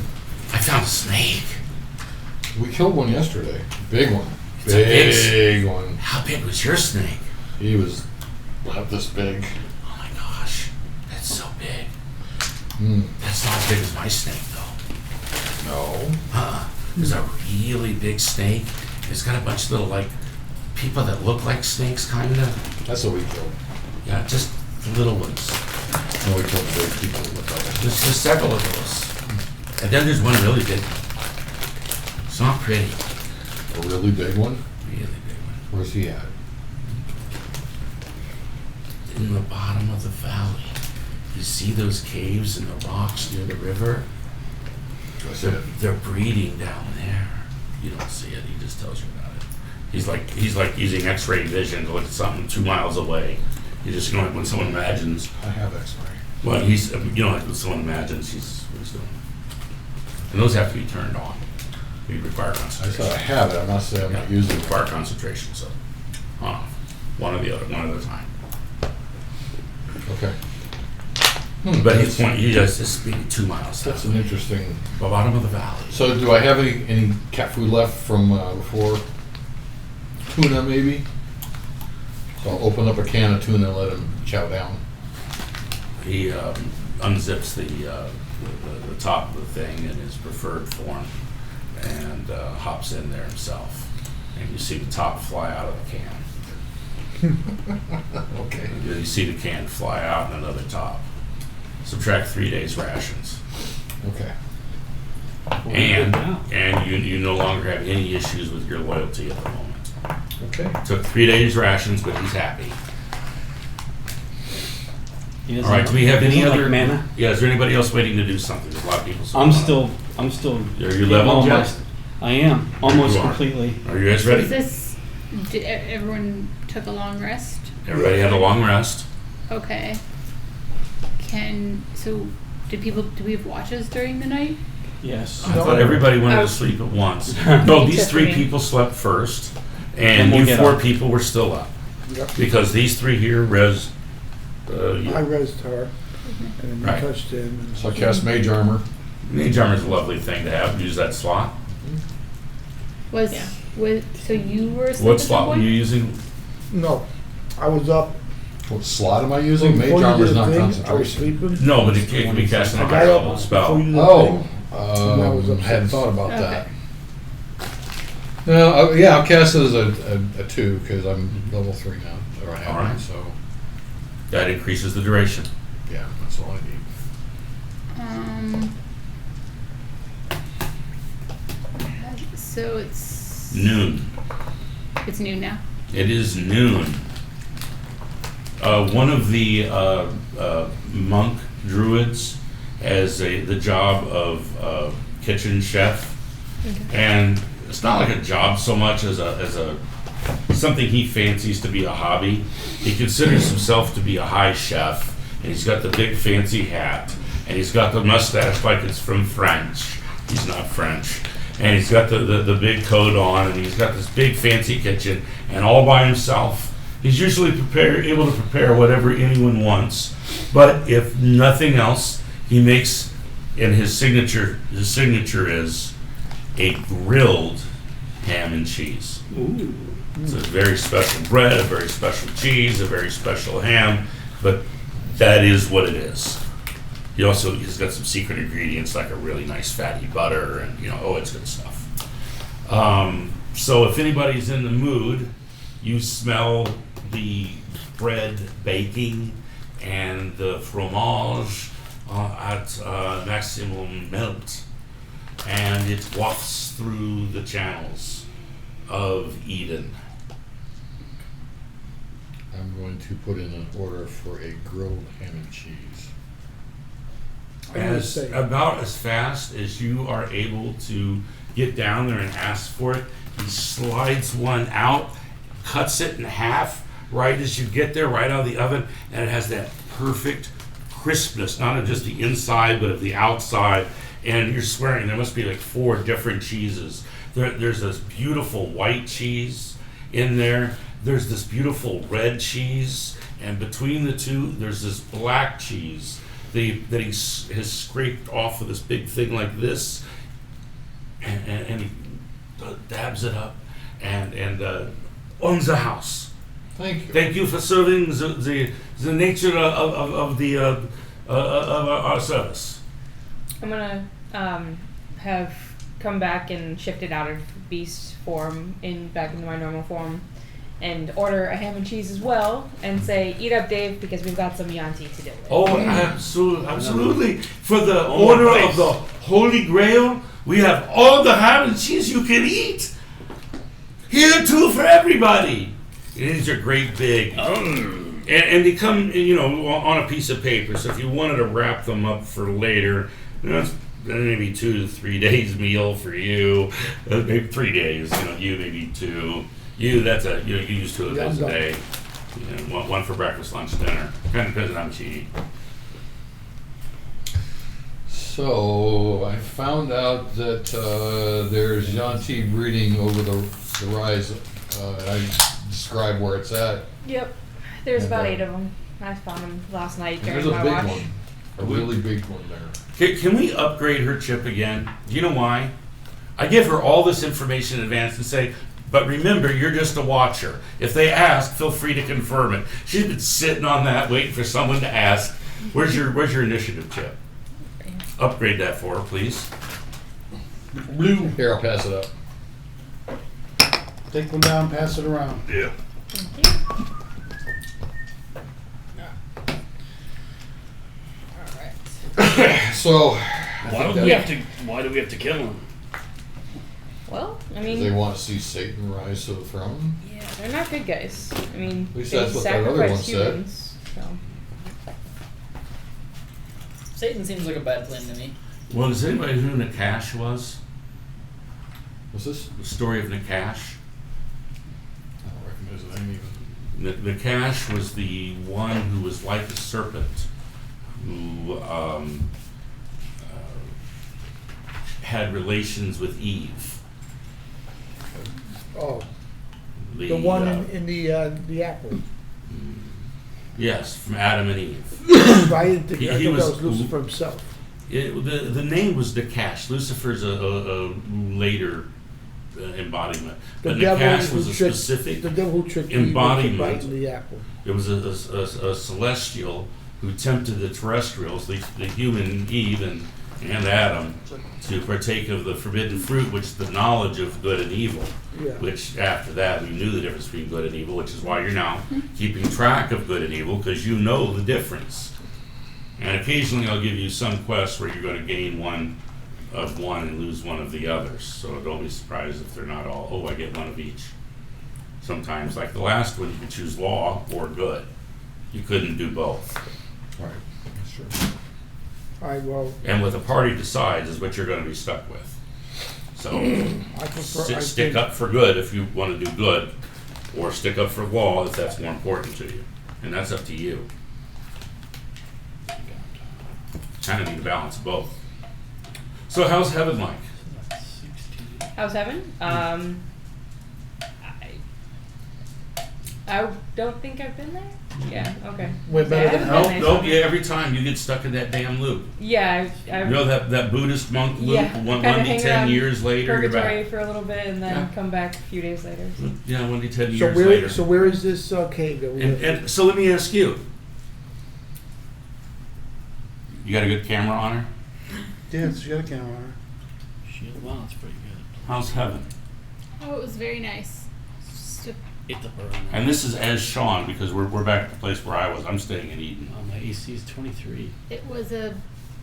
I found a snake. We killed one yesterday. Big one. It's a Big one. How big was your snake? He was about this big. Oh my gosh, that's so big. Mm. That's not as big as my snake though. No. There's a really big snake. It's got a bunch of little like people that look like snakes, kinda. That's what we killed. Yeah, just little ones. No, we killed big people with those. There's just several of those. And then there's one really big one. It's not pretty. A really big one? Really big one. Where's he at? In the bottom of the valley. You see those caves and the rocks near the river? I see it. They're breeding down there. You don't see it, he just tells you about it. He's like using X-ray vision to look at something 2 miles away. You just, like when someone imagines, I have X-ray. well, like when someone imagines what he's doing. And those have to be turned on. They require I concentration. said I have it. I'm not saying I'm not using it. Require concentration, so on off. One or the other, one at a time. Okay. But his point, he does this being 2 miles. That's an interesting. The bottom of the valley. So, do I have any cat food left from before? Tuna, maybe. So I'll open up a can of tuna and let him chow down. He unzips the top of the thing in his preferred form and hops in there himself. And you see the top fly out of the can. Okay. You see the can fly out and another top. Subtract 3 days rations. Okay. And you no longer have any issues with your loyalty at the moment. Okay. Took 3 days rations, but he's happy. He All doesn't- right, do we have he any doesn't other like mana? Yeah, is there anybody else waiting to do something? There's a lot of people. I'm still. Are you leveled yet? almost. I am almost You are. completely. Are you guys So ready? is this? Everyone took a long rest. Everybody had a long rest. Okay. Do we have watches during the night? Yes. I thought everybody went Oh. to sleep at once. No, these Except for 3 me. people slept first, And and we'll you get 4 up. people were still up. Yep. Because these 3 here res. I resed her, and then Right. touched him. So I cast Mage Armor. Mage Armor is a lovely thing to have. Use that slot. So you were asleep What at slot some were point? you using? No, I was up. What slot am I using? Before Mage you Armor did is the not thing, I was concentration. sleeping. No, but it can be cast on a I higher got level up spell. before you did the Oh, thing. And I was up hadn't since- thought about Okay. that. No, yeah, I'll cast it as a 2 because I'm level 3 now. Or I have All right. one, so That increases the duration. yeah, that's all I need. So it's Noon. noon now. It is noon. One of the monk druids has the job of kitchen chef, and it's not like a job so much as a something he fancies to be a hobby. He considers himself to be a high chef, and he's got the big fancy hat, and he's got the mustache like it's from French. He's not French. And he's got the big coat on, and he's got this big fancy kitchen, and all by himself. He's usually able to prepare whatever anyone wants, but if nothing else, he makes, and his signature is a grilled ham and cheese. Ooh. It's a very special bread, a very special cheese, a very special ham, but that is what it is. He's got some secret ingredients like a really nice fatty butter and, it's good stuff. So if anybody's in the mood, you smell the bread baking and the fromage at maximum melt, and it wafts through the channels of Eden. I'm going to put in an order for a grilled ham and cheese. About as fast as you are able to get down there and ask for it, he slides one out, cuts it in half, right as you get there, right out of the oven, and it has that perfect crispness, not of just the inside, but of the outside. And you're swearing there must be like 4 different cheeses. There's this beautiful white cheese in there. There's this beautiful red cheese, and between the two, there's this black cheese that he has scraped off of this big thing like this, and he dabs it up, and on the house. Thank you. Thank you for serving the nature of our service. I'm gonna have come back and shift it out of beast form back into my normal form, and order a ham and cheese as well, and say, "Eat up, Dave, because we've got some Yanti to deal with." Oh, absolutely! For the order of the Holy Grail, we have all the ham and cheese you can eat. Here too for everybody. These are great big. And they come, on a piece of paper. So if you wanted to wrap them up for later, it's maybe 2 to 3 days meal for you. Maybe 3 days. You maybe 2. You you use 2 of those a day. One for breakfast, lunch, dinner. Kind of depends on how much you eat. So I found out that there's Yanti breeding over the rise, and I describe where it's at. Yep. There's about 8 of them. I found them last night during There's a my big watch. one, a really big one there. Can we upgrade her chip again? Do you know why? I give her all this information in advance and say, but remember, you're just a watcher. If they ask, feel free to confirm it. She's been sitting on that, waiting for someone to ask. Where's your initiative chip? Upgrade that for her, please. Blue. Here, I'll pass it up. Take one down, pass it around. Yeah. Thank you. So, Why do we have to kill him? Well, I they mean, want to see Satan rise to the throne. yeah, they're not good guys. I mean, At least they that's what that other one sacrifice said. humans. So. Satan seems like a bad plan to me. Well, does anybody know who Nachash was? What's this? The story of Nachash? I don't recognize the name even. Nachash was the one who was like a serpent, who had relations with Eve. Oh, the one in the apple. Yes, from Adam and Eve. I didn't think He I thought was- that was Lucifer himself. The name was Nachash. Lucifer's a later embodiment, but Nachash was a specific the devil who tricked Eve embodiment. into biting the apple. It was a celestial who tempted the terrestrials, the human Eve and Adam, to partake of the forbidden fruit, which is the knowledge of good and evil. Yeah. Which after that we knew the difference between good and evil, which is why you're now keeping track of good and evil, because you know the difference. And occasionally I'll give you some quests where you're going to gain one of one and lose one of the others. So don't be surprised if they're not all, oh, I get one of each. Sometimes, like the last one, you could choose law or good. You couldn't do both. Right, that's true. All right, well, And what the party decides is what you're going to be stuck with. So I prefer. stick up for good if you want to do good, or stick up for law if that's more important to you. And that's up to you. Kind of need to balance both. So how's heaven like? How's heaven? I don't think I've been there. Yeah. Okay. Way better Yeah, than I've hell. been there. Nope, yeah, every time you get stuck in that damn loop. Yeah. I've You know that Buddhist monk loop, Yeah, one kinda to hang 10 around years later, you're purgatory back. for a little bit and then Yeah. come back a few days later. Yeah, 1 to 10 So years later. where is this cave that we And so let me ask you. You got a good camera on her? Yeah, she got a camera on her. Wow, that's pretty good. How's heaven? Oh, it was very nice. Just a, It's a burn. And this is as Sean, because we're back at the place where I was. I'm staying in Eden. My AC is 23. it was a.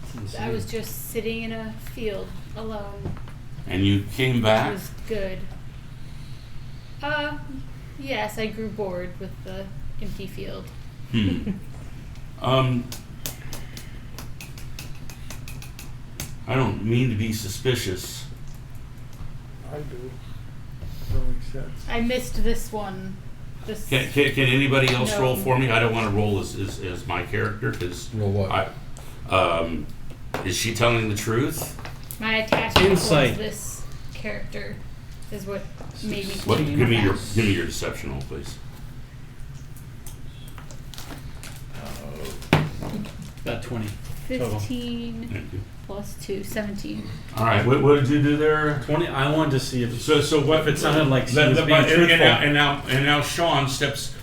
It's insane. I was just sitting in a field alone. And you came It back? was good. Yes, I grew bored with the empty field. I don't mean to be suspicious. I do. That makes sense. I missed this one This Can anybody else No. roll for me? I don't want to roll as my character because Roll what? is she telling the truth? my attachment Insight. towards this character is what made me What? continue Give me with your deception roll, please. About 20 that. total. 15 Thank you. plus 2, 17. All right. What did you do there? 20. I wanted to see if So what? if it sounded like she The- was the- being truthful. and now Sean steps.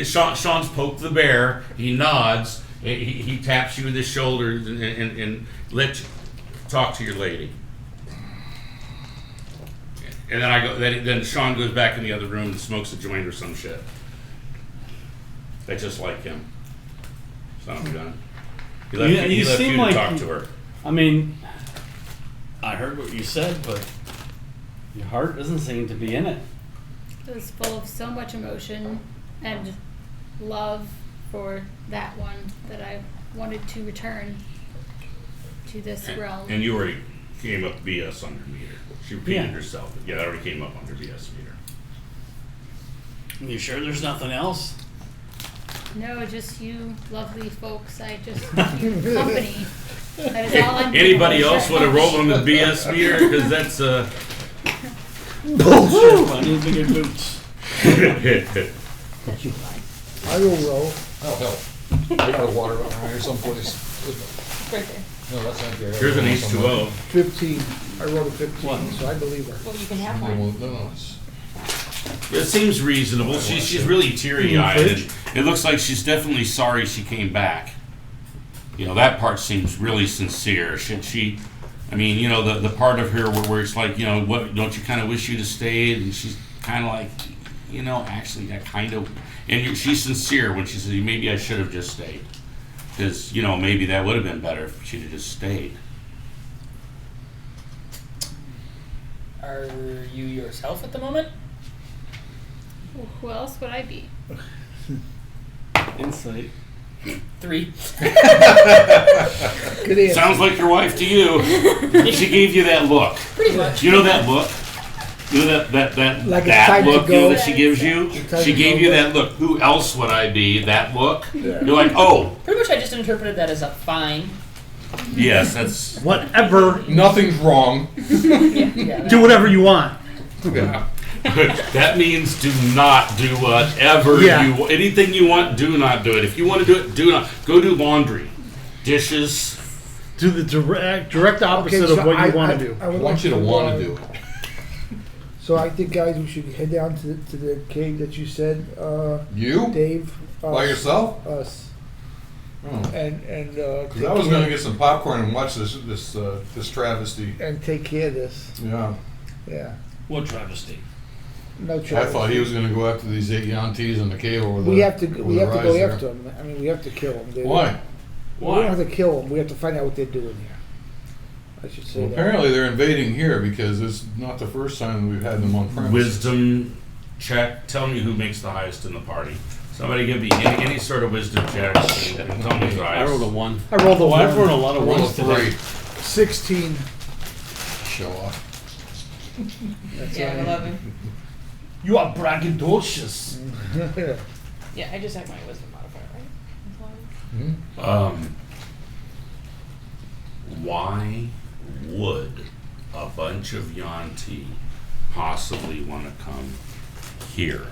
Sean's poked the bear. He nods. He taps you with his shoulder and let you talk to your lady. And then I go. Then Sean goes back in the other room and smokes a joint or some shit. That's just like him. Son of a gun. He left, You- he you left seem you to like talk you- to her. I mean, I heard what you said, but your heart doesn't seem to be in it. It was full of so much emotion and love for that one that I wanted to return to this realm. And you already came up BS on your meter. She repeated Yeah. herself. But yeah, that already came up on your BS meter. You sure there's nothing else? No, just you lovely folks. I just you company. That is all I'm Anybody doing. else want to roll on the BS meter? Because that's Bullshit. I need to get boots. I will roll. Oh, hell. I got a water around here someplace. Right there. No, that's not there. Here's an H2O. 15. I rolled a 15, What? so I believe her. Well, you can have No, one. no, it's. It seems reasonable. She's really teary-eyed. It looks like she's definitely sorry she came back. You know, that part seems really sincere. She I mean, you know, the part of her where it's like, you know, what, don't you kind of wish you'd have stayed? And she's kind of like, you know, actually, I kind of, and she's sincere when she says, maybe I should have just stayed. Because, you know, maybe that would have been better if she'd have just stayed. Are you yourself at the moment? Well, who else would I be? Insight. 3. Good answer. Sounds like your wife to you. She gave you that look. Pretty much. You know that look? You know that Like it's time to look go. that she gives you? time She to gave go, you but- that look. Who else would I be? That look? Yeah. You're like, oh, Pretty much I just interpreted that as a fine. yes, that's... Whatever. Nothing's wrong. Yeah. Do whatever you want. Yeah. That means do not do whatever Yeah. you... Anything you want, do not do it. If you want to do it, do not. Go do laundry. Dishes. Do the direct opposite Okay, so of what you I want to do. I want you to want to do it. So I think, guys, we should head down to the cave that you said, You? Dave. By yourself? Us. Oh. And Because I was going to get some popcorn and watch this travesty. and take care of this. Yeah. Yeah. What travesty? No I trouble. thought he was going to go after these 8 Yantees in the cave over the We have to over we the have to go rise there. after them. I mean, we have to kill them. Why? We don't have to kill them. We have to find out what they're doing here. I should say Well, that. apparently they're invading here because it's not the first time we've had them on premise. Wisdom check. Tell me who makes the highest in the party. Somebody give me any sort of wisdom check and tell me who's the I highest. rolled a 1. I rolled a Well, I've one. rolled a lot of Roll a ones today. 3. 16. Show off. That's Yeah, all right. 11. You are braggadocious. Yeah, I just have my wisdom modifier, right? Why would a bunch of Yanti possibly want to come here?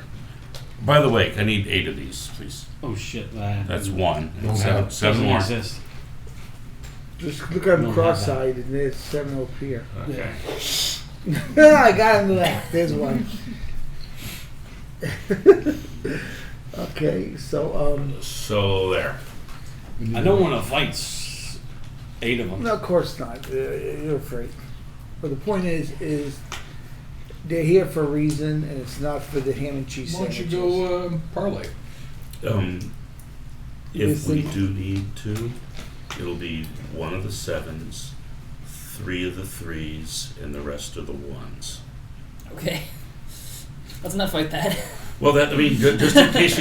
By the way, I need 8 of these, please. Oh shit, That's 1. Don't And seven, have- 7 doesn't more. exist. Just look at them Don't have cross-eyed, and there's 7 up here. Okay. I got him left. There's one. Okay, so So there. I don't want to fight 8 of them. no, of course not. You're afraid. But the point is they're here for a reason, and it's not for the ham and cheese Why don't you sandwiches. go parlay? If we do need to, it'll be 1 of the 7s, 3 of the 3s, and the rest of the 1s. Okay. Let's not fight that. Well, that I mean, just in case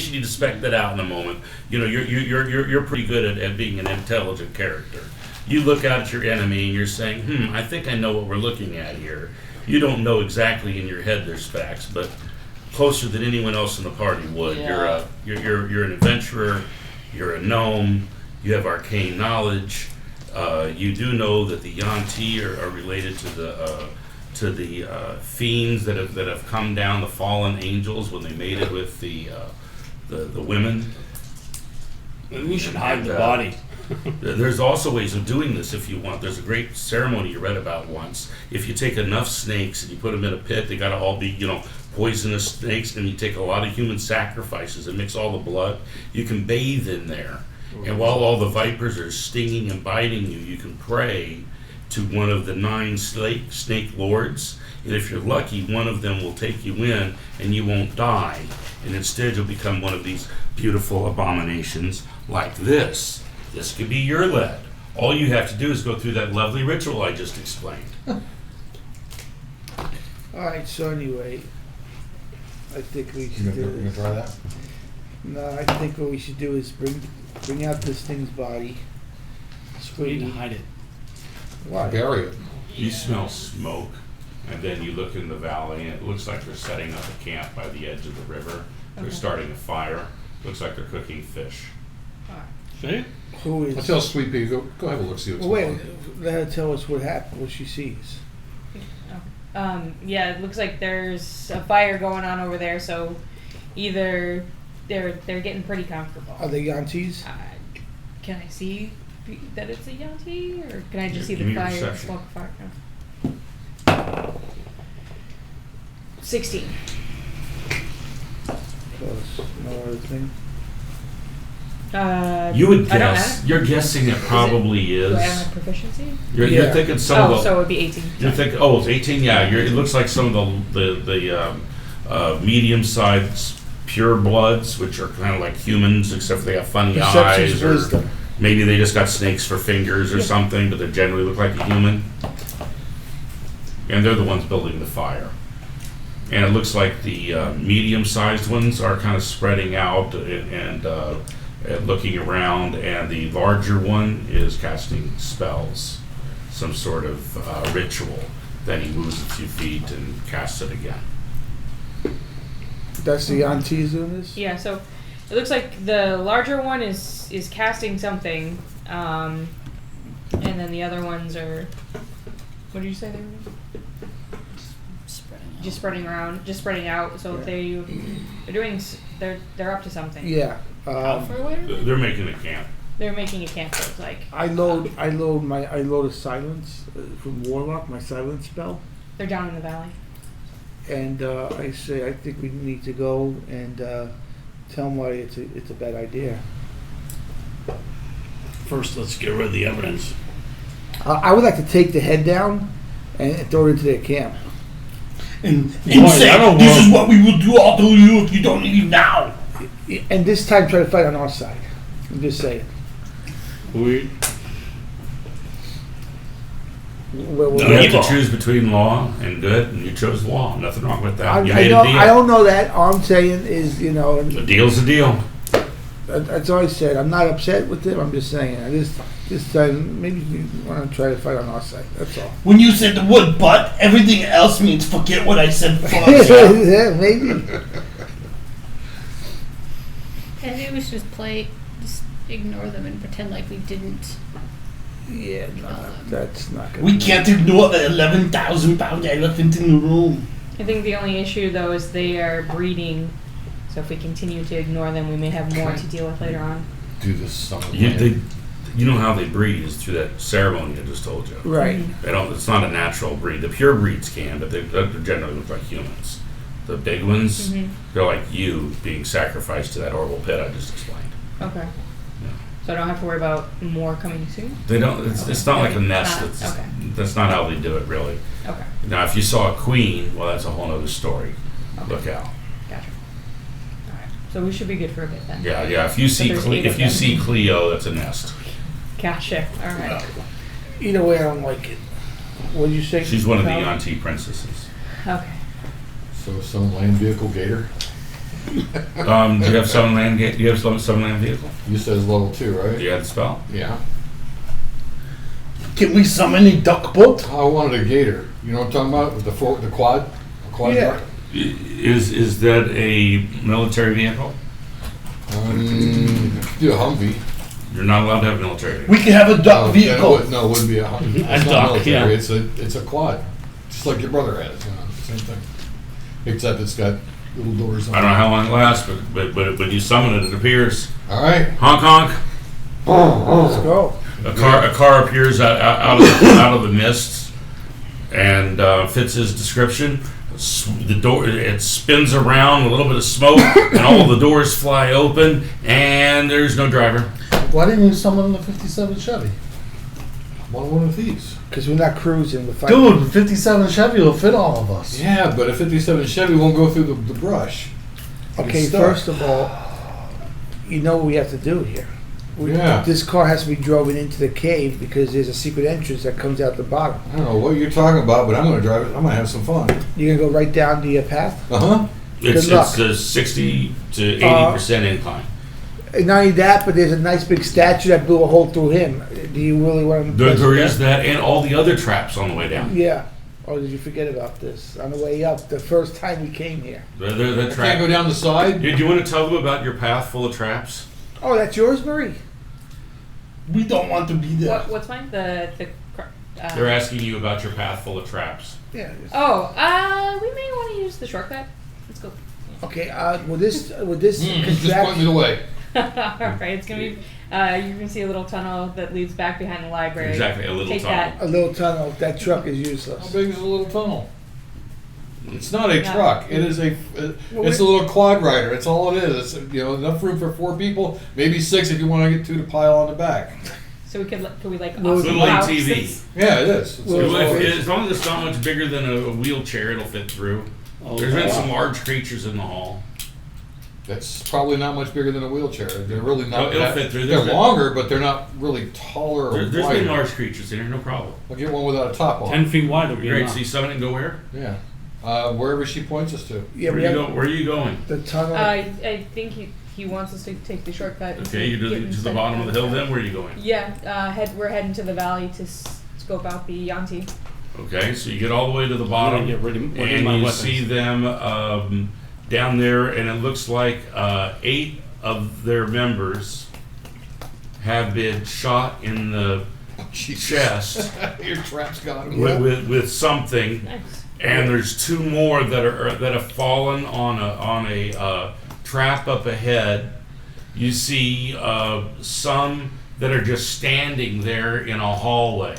you need to spec that out in a moment. You know, you're pretty good at being an intelligent character. You look out at your enemy and you're saying, I think I know what we're looking at here. You don't know exactly in your head their specs, but closer than anyone else in the party would. Yeah. You're an adventurer. You're a gnome. You have arcane knowledge. You do know that the Yanti are related to the fiends that have come down, the fallen angels when they mated with the women. Maybe we should hide the body. There's also ways of doing this if you want. There's a great ceremony you read about once. If you take enough snakes and you put them in a pit, they got to all be, poisonous snakes, and you take a lot of human sacrifices and mix all the blood. You can bathe in there. And while all the vipers are stinging and biting you, you can pray to one of the 9 snake lords. And if you're lucky, one of them will take you in and you won't die. And instead you'll become one of these beautiful abominations like this. This could be your lead. All you have to do is go through that lovely ritual I just explained. Alright, so anyway, I think we You should gonna, do you gonna this. try that? No, I think what we should do is bring out this thing's body. We need to hide it. Why? Bury it. You smell smoke, and then you look in the valley, and it looks like they're setting up a camp by the edge of the river. They're Okay. starting a fire. Looks like they're cooking fish. See? Who I is? tell Sweet Pea, go have a look, see what's Well, going wait, on. let her tell us what happened, what she sees. Yeah, it looks like there's a fire going on over there, so either they're getting pretty comfortable. Are they Yantis? Can I see that it's a Yanti, or can I just see Give the me your fire? perception. Smoke fire? No. 16. Plus, no other thing. You would I don't guess. have You're guessing it probably Do I have is. my proficiency? You're Yeah. thinking some of the. So it would be 18. You're thinking, it's 18. Yeah, it looks like some of the medium-sized pure bloods, which are kind of like humans, except for they have funny Perception's eyes, or wisdom. maybe they just got snakes for fingers or something, but they generally look like a human. And they're the ones building the fire. And it looks like the medium-sized ones are kind of spreading out and looking around, and the larger one is casting spells, some sort of ritual. Then he moves a few feet and casts it again. That's the Yantis doing this? Yeah, so it looks like the larger one is casting something, and then the other ones are. What did you say they were? Just spreading out. So Yeah. they're up to something. Yeah. How far away are they? They're making a camp. They're making a camp. So it's like I load a silence from Warlock, my silence spell, they're down in the valley. and I say I think we need to go and tell them why it's a bad idea. First, let's get rid of the evidence. I would like to take the head down and throw it into their camp. And Boy, say, I don't this want- is what we will do all to you if you don't leave now. And this time try to fight on our side. I'm just saying. We We're- No, You have evil. to choose between law and good, and you chose law. Nothing wrong with that. You I made know. a deal. I don't know that. All I'm saying is, The deal's a deal. that's all I said. I'm not upset with them. I'm just saying. This time, maybe we want to try to fight on our side. That's all. When you said the word but, everything else means forget what I said before. Yeah, maybe. Maybe we should just ignore them and pretend like we didn't. Yeah, no, that's not good. We can't ignore the 11,000-pound elephant in the room. I think the only issue though is they are breeding. So if we continue to ignore them, we may have more to deal with later on. Do this summer. You know how they breed is through that ceremony I just told you. Right. They don't. It's not a natural breed. The pure breeds can, but they generally look like humans. The big ones, they're like you being sacrificed to that horrible pit I just explained. Okay. So I don't have to worry about more coming soon? They don't. It's not like a nest. Okay. That's not how they do it, really. Okay. Now, if you saw a queen, well, that's a whole other story. Okay. Look out. Gotcha. Alright. So we should be good for a bit then. Yeah. If you see there's 8 of if you them. see Cleo, that's a nest. Gotcha. Alright. Either way, I don't like it. What did you say? She's one of the Cal? Yanti princesses. Okay. So some land vehicle gator. Do you have some land? Do you have some land vehicle? You said it's level 2, right? Do you have the spell? Yeah. Can we summon a duck boat? I wanted a gator. You know what I'm talking about? With the quad? A quad Yeah. duck? Is that a military vehicle? Do a Humvee. You're not allowed to have military. We can have a duck vehicle. No, it wouldn't be a Humvee. A It's not duck, military. yeah. It's a quad, just like your brother has. Same thing, except it's got little doors on I don't know how long it lasts, but when you summon it, it appears. All right. Honk honk. Let's go. A car appears out of the mists and fits his description. The door, it spins around, a little bit of smoke, and all the doors fly open, and there's no driver. Why didn't you summon the 57 Chevy? One of these. Because we're not cruising. We're fighting. Dude, the 57 Chevy will fit all of us. Yeah, but a 57 Chevy won't go through the brush. Okay, It's stuck. first of all, you know what we have to do here. Yeah. This car has to be driven into the cave because there's a secret entrance that comes out the bottom. I don't know what you're talking about, but I'm going to drive it. I'm going to have some fun. You're going to go right down to your path? Uh-huh. It's luck. a 60 to 80% incline. And not only that, but there's a nice big statue that blew a hole through him. Do you really want to... There is that, and all the other traps on the way down. Yeah. Or did you forget about this? On the way up, the first time we came here. The I trap. can't go down the side. Do you want to tell them about your path full of traps? Oh, that's yours, Marie? We don't want to be there. What's mine? They're asking you about your path full of traps. Yeah. We may want to use the shortcut. Let's go. Okay, would this Just point me contraption... the way. Alright, it's gonna be, you're gonna see a little tunnel that leads back behind the library. Exactly, a little Take tunnel. that. A little tunnel. That truck is How useless. big is a little tunnel? It's not a Yeah. truck. It is it's a little quad rider. It's all it is. It's enough room for 4 people, maybe 6 if you want to get 2 to pile on the back. So could we like Little wow, ATV. this- Yeah, it is. As long as it's not much bigger than a wheelchair, it'll fit through. There's been some large creatures in the hall. That's probably not much bigger than a wheelchair. They're really not. It'll fit through. They're longer, but they're not really taller or There's wider. been large creatures in here, no problem. I'll get one without a top on. 10 feet wide would be Great, enough. so you summon it and go where? Yeah. Wherever she points us to. Yeah, Where are you going? the tunnel. I think he wants us to take the shortcut. Okay, you do to the bottom of the hill then? Where are you going? Yeah, we're heading to the valley to scope out the Yanti. Okay, so you get all the way to the bottom, Get rid of my and you weapons. see them down there, and it looks like 8 of their members have been shot in the chest Your trap's gone. with something, Nice. and there's 2 more that have fallen on a trap up ahead. You see some that are just standing there in a hallway.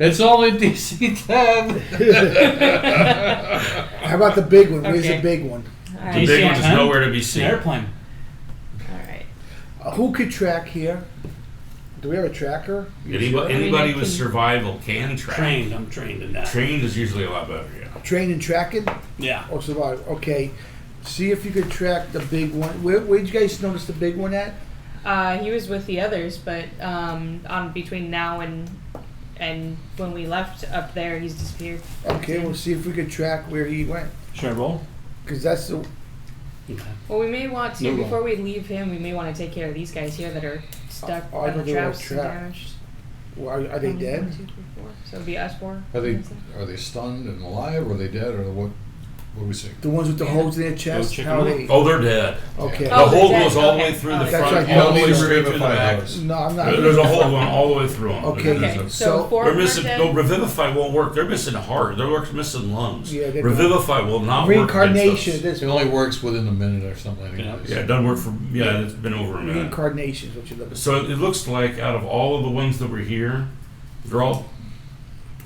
It's only DC 10. How about the big one? Where's Okay. the big one? The Alright. big one is DC-10? nowhere to be An seen. airplane. Alright. Who could track here? Do we have a tracker? Anybody with survival can track. Trained. I'm trained in that. Trained is usually a lot better, yeah. Train and tracking Yeah. or survive? Okay. See if you could track the big one. Where'd you guys notice the big one at? He was with the others, but on between now and when we left up there, he's disappeared. Okay, we'll see if we could track where he went. Should I roll? Because that's the... Okay. Well, we may want to No roll. before we leave him. We may want to take care of these guys here that are stuck Oh, I on the thought they were all traps and trapped. damaged. Well, are they 1, dead? 2, 3, 4. So it'd be us 4. Are they stunned and alive, or are they dead, or what? What do we see? The ones with the holes in their chest? check How are them they? Oh, they're dead. Okay. The Oh, hole they're goes dead. all the way Okay. through the That's front, right, you all don't the need way to straight through the back. those. No, I'm not. There's a hole going all the way through them. Okay. Okay, So- so 4 They're of them are missing. dead. No, revivify won't work. They're missing heart. They're missing lungs. Yeah, they're revivify will not work. Reincarnation against at those. this It only works within a minute or something like that. Yeah, it doesn't work for. Yeah, it's been over a minute. Reincarnation is what you're looking for. So it looks like out of all of the ones that were here, they're all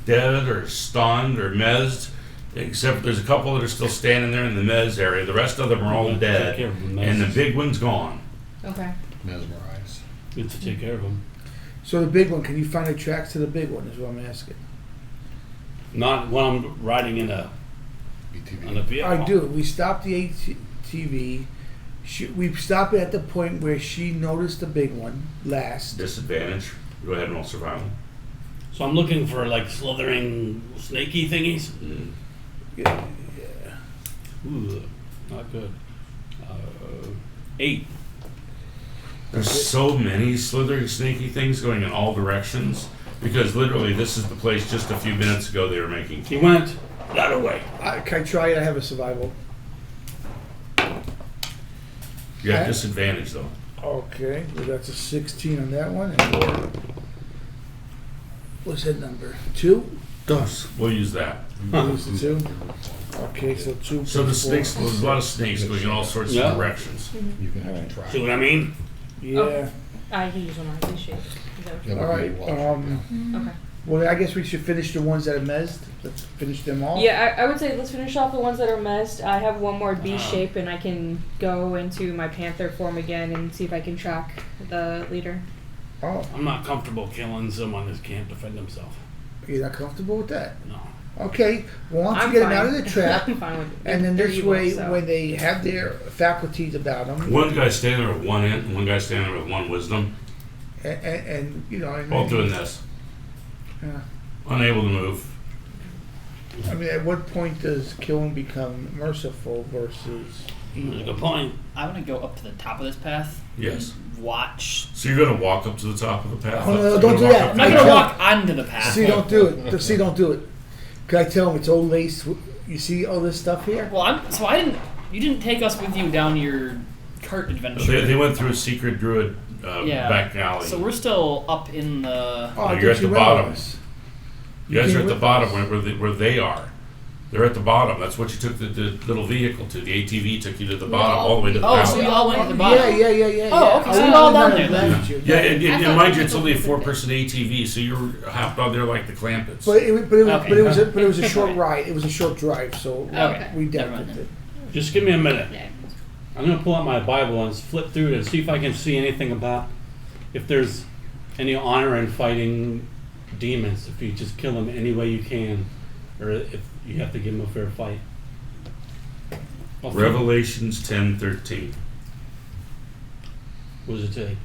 dead or stunned or mezzed, except there's a couple that are still standing there in the mezz area. The rest of them are all Take dead, care of the and the mezzes. big one's gone. Okay. Mesmerized. Good to take care of them. So the big one, can you find the tracks to the big one is what I'm asking. Not when I'm riding in a BTV. vehicle. I do. We stopped the ATV. We stopped it at the point where she noticed the big one last. Disadvantage. Go ahead and roll survival. So I'm looking for like slithering snaky thingies. Yeah. Ooh, not good. 8. There's so many slithering, sneaky things going in all directions because literally this is the place just a few minutes ago they were making. He went. That away. Can I try it? I have a survival. You have disadvantage though. Okay, well, that's a 16 on that one. And what's that number? 2? We'll use that. Use the 2. Okay, so 2. So the plus 4. snakes, there's a lot of snakes going in all sorts Yeah. of directions. You can All right. try. See what I mean? Yeah. Okay. I can use one on this shape. Is that what you- Yeah, All but right. you watch. Okay. Well, I guess we should finish the ones that are mezzed. Let's finish them all. Yeah, I would say let's finish off the ones that are mezzed. I have one more B shape, and I can go into my panther form again and see if I can track the leader. Oh, I'm not comfortable killing someone that can't defend himself. you're not comfortable with that? No. Okay. Well, why don't I'm you get fine. them out of the trap, I'm fine with and then they're this evil, way, so. when they have their faculties about them, One guy's standing there with one int, and one guy's standing there with one wisdom. and you know, and, Both doing this. Yeah. Unable to move. I mean, at what point does killing become merciful versus That's a evil? good point. I want to go up to the top of this path. Yes. Watch. So you're going to walk up to the top of the path? Oh, no, You're don't gonna do walk that. up I'm not to gonna the- walk onto the path. See, don't do it. See, don't do it. Can I tell them it's old lace? You see all this stuff here? Well, you didn't take us with you down your cart adventure. They went through a secret druid Yeah. back alley. So we're still up in the. Oh, I you're thought at the you went bottom. with us. You guys came are at the with bottom us. where they are. They're at the bottom. That's what you took the little vehicle to. The ATV took you to the bottom, all the way to the Oh, so alley. we all went to the bottom. Yeah. Oh, okay, I so wouldn't we're all have down there then. left you. Yeah, and I thought mind you, we it's were only a with 4-person ATV, so you're hopped on there like the Clampets. But it Okay. was a short ride. It was a short drive, so Okay. we Never dealt mind with it. Just give me a minute. Yeah. I'm gonna pull out my Bible and flip through it and see if I can see anything about if there's any honor in fighting demons. If you just kill them any way you can, or if you have to give them a fair fight. Revelations 10:13. What does it say?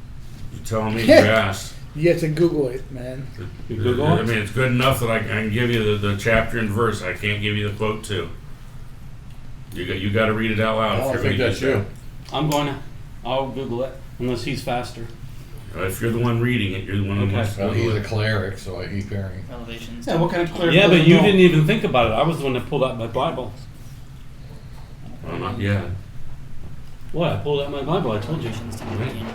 You telling me? You asked. You have to Google it, man. You Google I it? mean, it's good enough that I can give you the chapter and verse. I can't give you the quote too. You got to read it out loud I if don't you're think going that's to you. I'll Google it unless he's faster. If you're the one reading it, you're the one who Okay. wants to Well, he's Google a it. cleric, so he's pairing. Elevations. Yeah, what kind of clear? Yeah, but you didn't even think about it. I was the one that pulled out my Bible. Well, not yet. What? I pulled out my Bible. I told you. Elevations 10:13.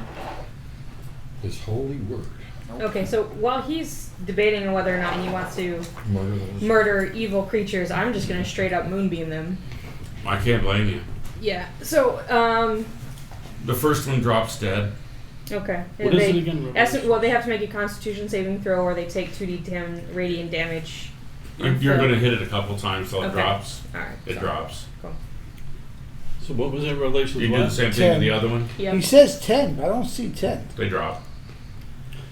His holy word. Okay, so while he's debating on whether or not he wants to Murder those. murder evil creatures, I'm just gonna straight up moonbeam them. I can't blame you. Yeah. So, The first one drops dead. okay. What is it again? Well, they have to make a Constitution saving throw, or they take 2d10 radiant damage. You're going to hit it a couple times till it Okay. drops. All right. It drops. So what was it? Relations? You do the What? same thing with 10. the other one. Yep. He says 10, but I don't see 10. They drop.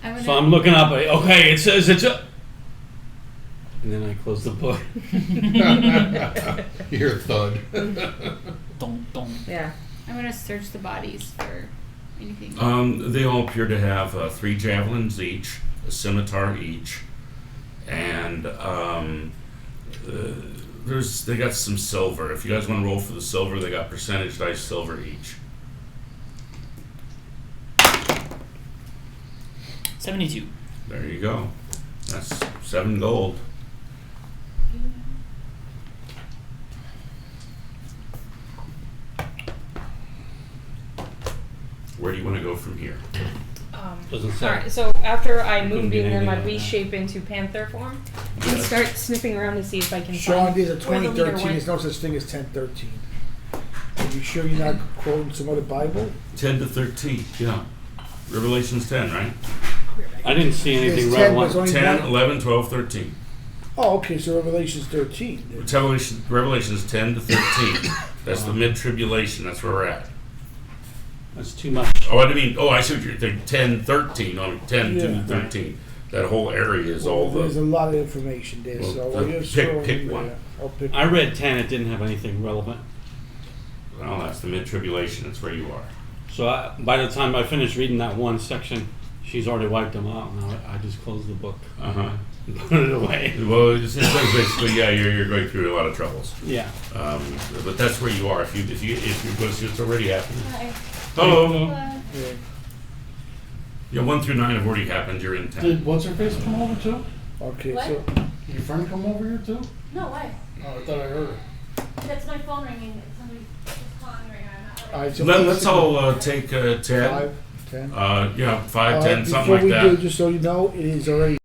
I'm gonna, So I'm looking up. Okay, it says it's a. And then I close the book. You hear a thud. Don't. Yeah. I'm gonna search the bodies for anything. They all appear to have 3 javelins each, a scimitar each, and they got some silver. If you guys want to roll for the silver, they got percentage dice silver each. 72. There you go. That's 7 gold. Where do you want to go from here? Doesn't say. Alright, so after I Couldn't moonbeam get them, I anything out of that. reshape into panther form and start sniffing around to see if I can Sean, find there's a where the leader 2013. went. There's no such thing as 1013. Are you sure you're not quoting some other Bible? 10 to 13, yeah. Revelations 10, right? I didn't see anything There's 10 was relevant. only 10, one. 11, 12, 13. Oh, okay, so Revelation's 13. Revelations 10 to 13. That's the mid-tribulation. That's where we're at. That's too much. Oh, I see what you're thinking. 10, 13, on 10 Yeah. to 13. That whole area is all There's a the... lot of information there, Well, so while you're pick scrolling one. there, I'll pick I read 10. It didn't have anything relevant. Well, that's the mid-tribulation. That's where you are. So by the time I finished reading that one section, she's already wiped them out. Now I just closed the book Uh-huh. and put it away. Well, it's basically, yeah, you're going through a lot of troubles. Yeah. But that's where you are. If you go, it's already happened. Hi. Hello. Yeah. Yeah, 1 through 9 have already happened. You're in 10. Did what's her face come over too? Okay, What? so Did your friend come over here too? No way. Oh, I thought I heard her. That's my phone ringing. Somebody is calling me right now. I'm not All right, so Let's all take 10. 5, 10. Yeah, 5, All 10, right, something before like we that. do, just so you know, it is already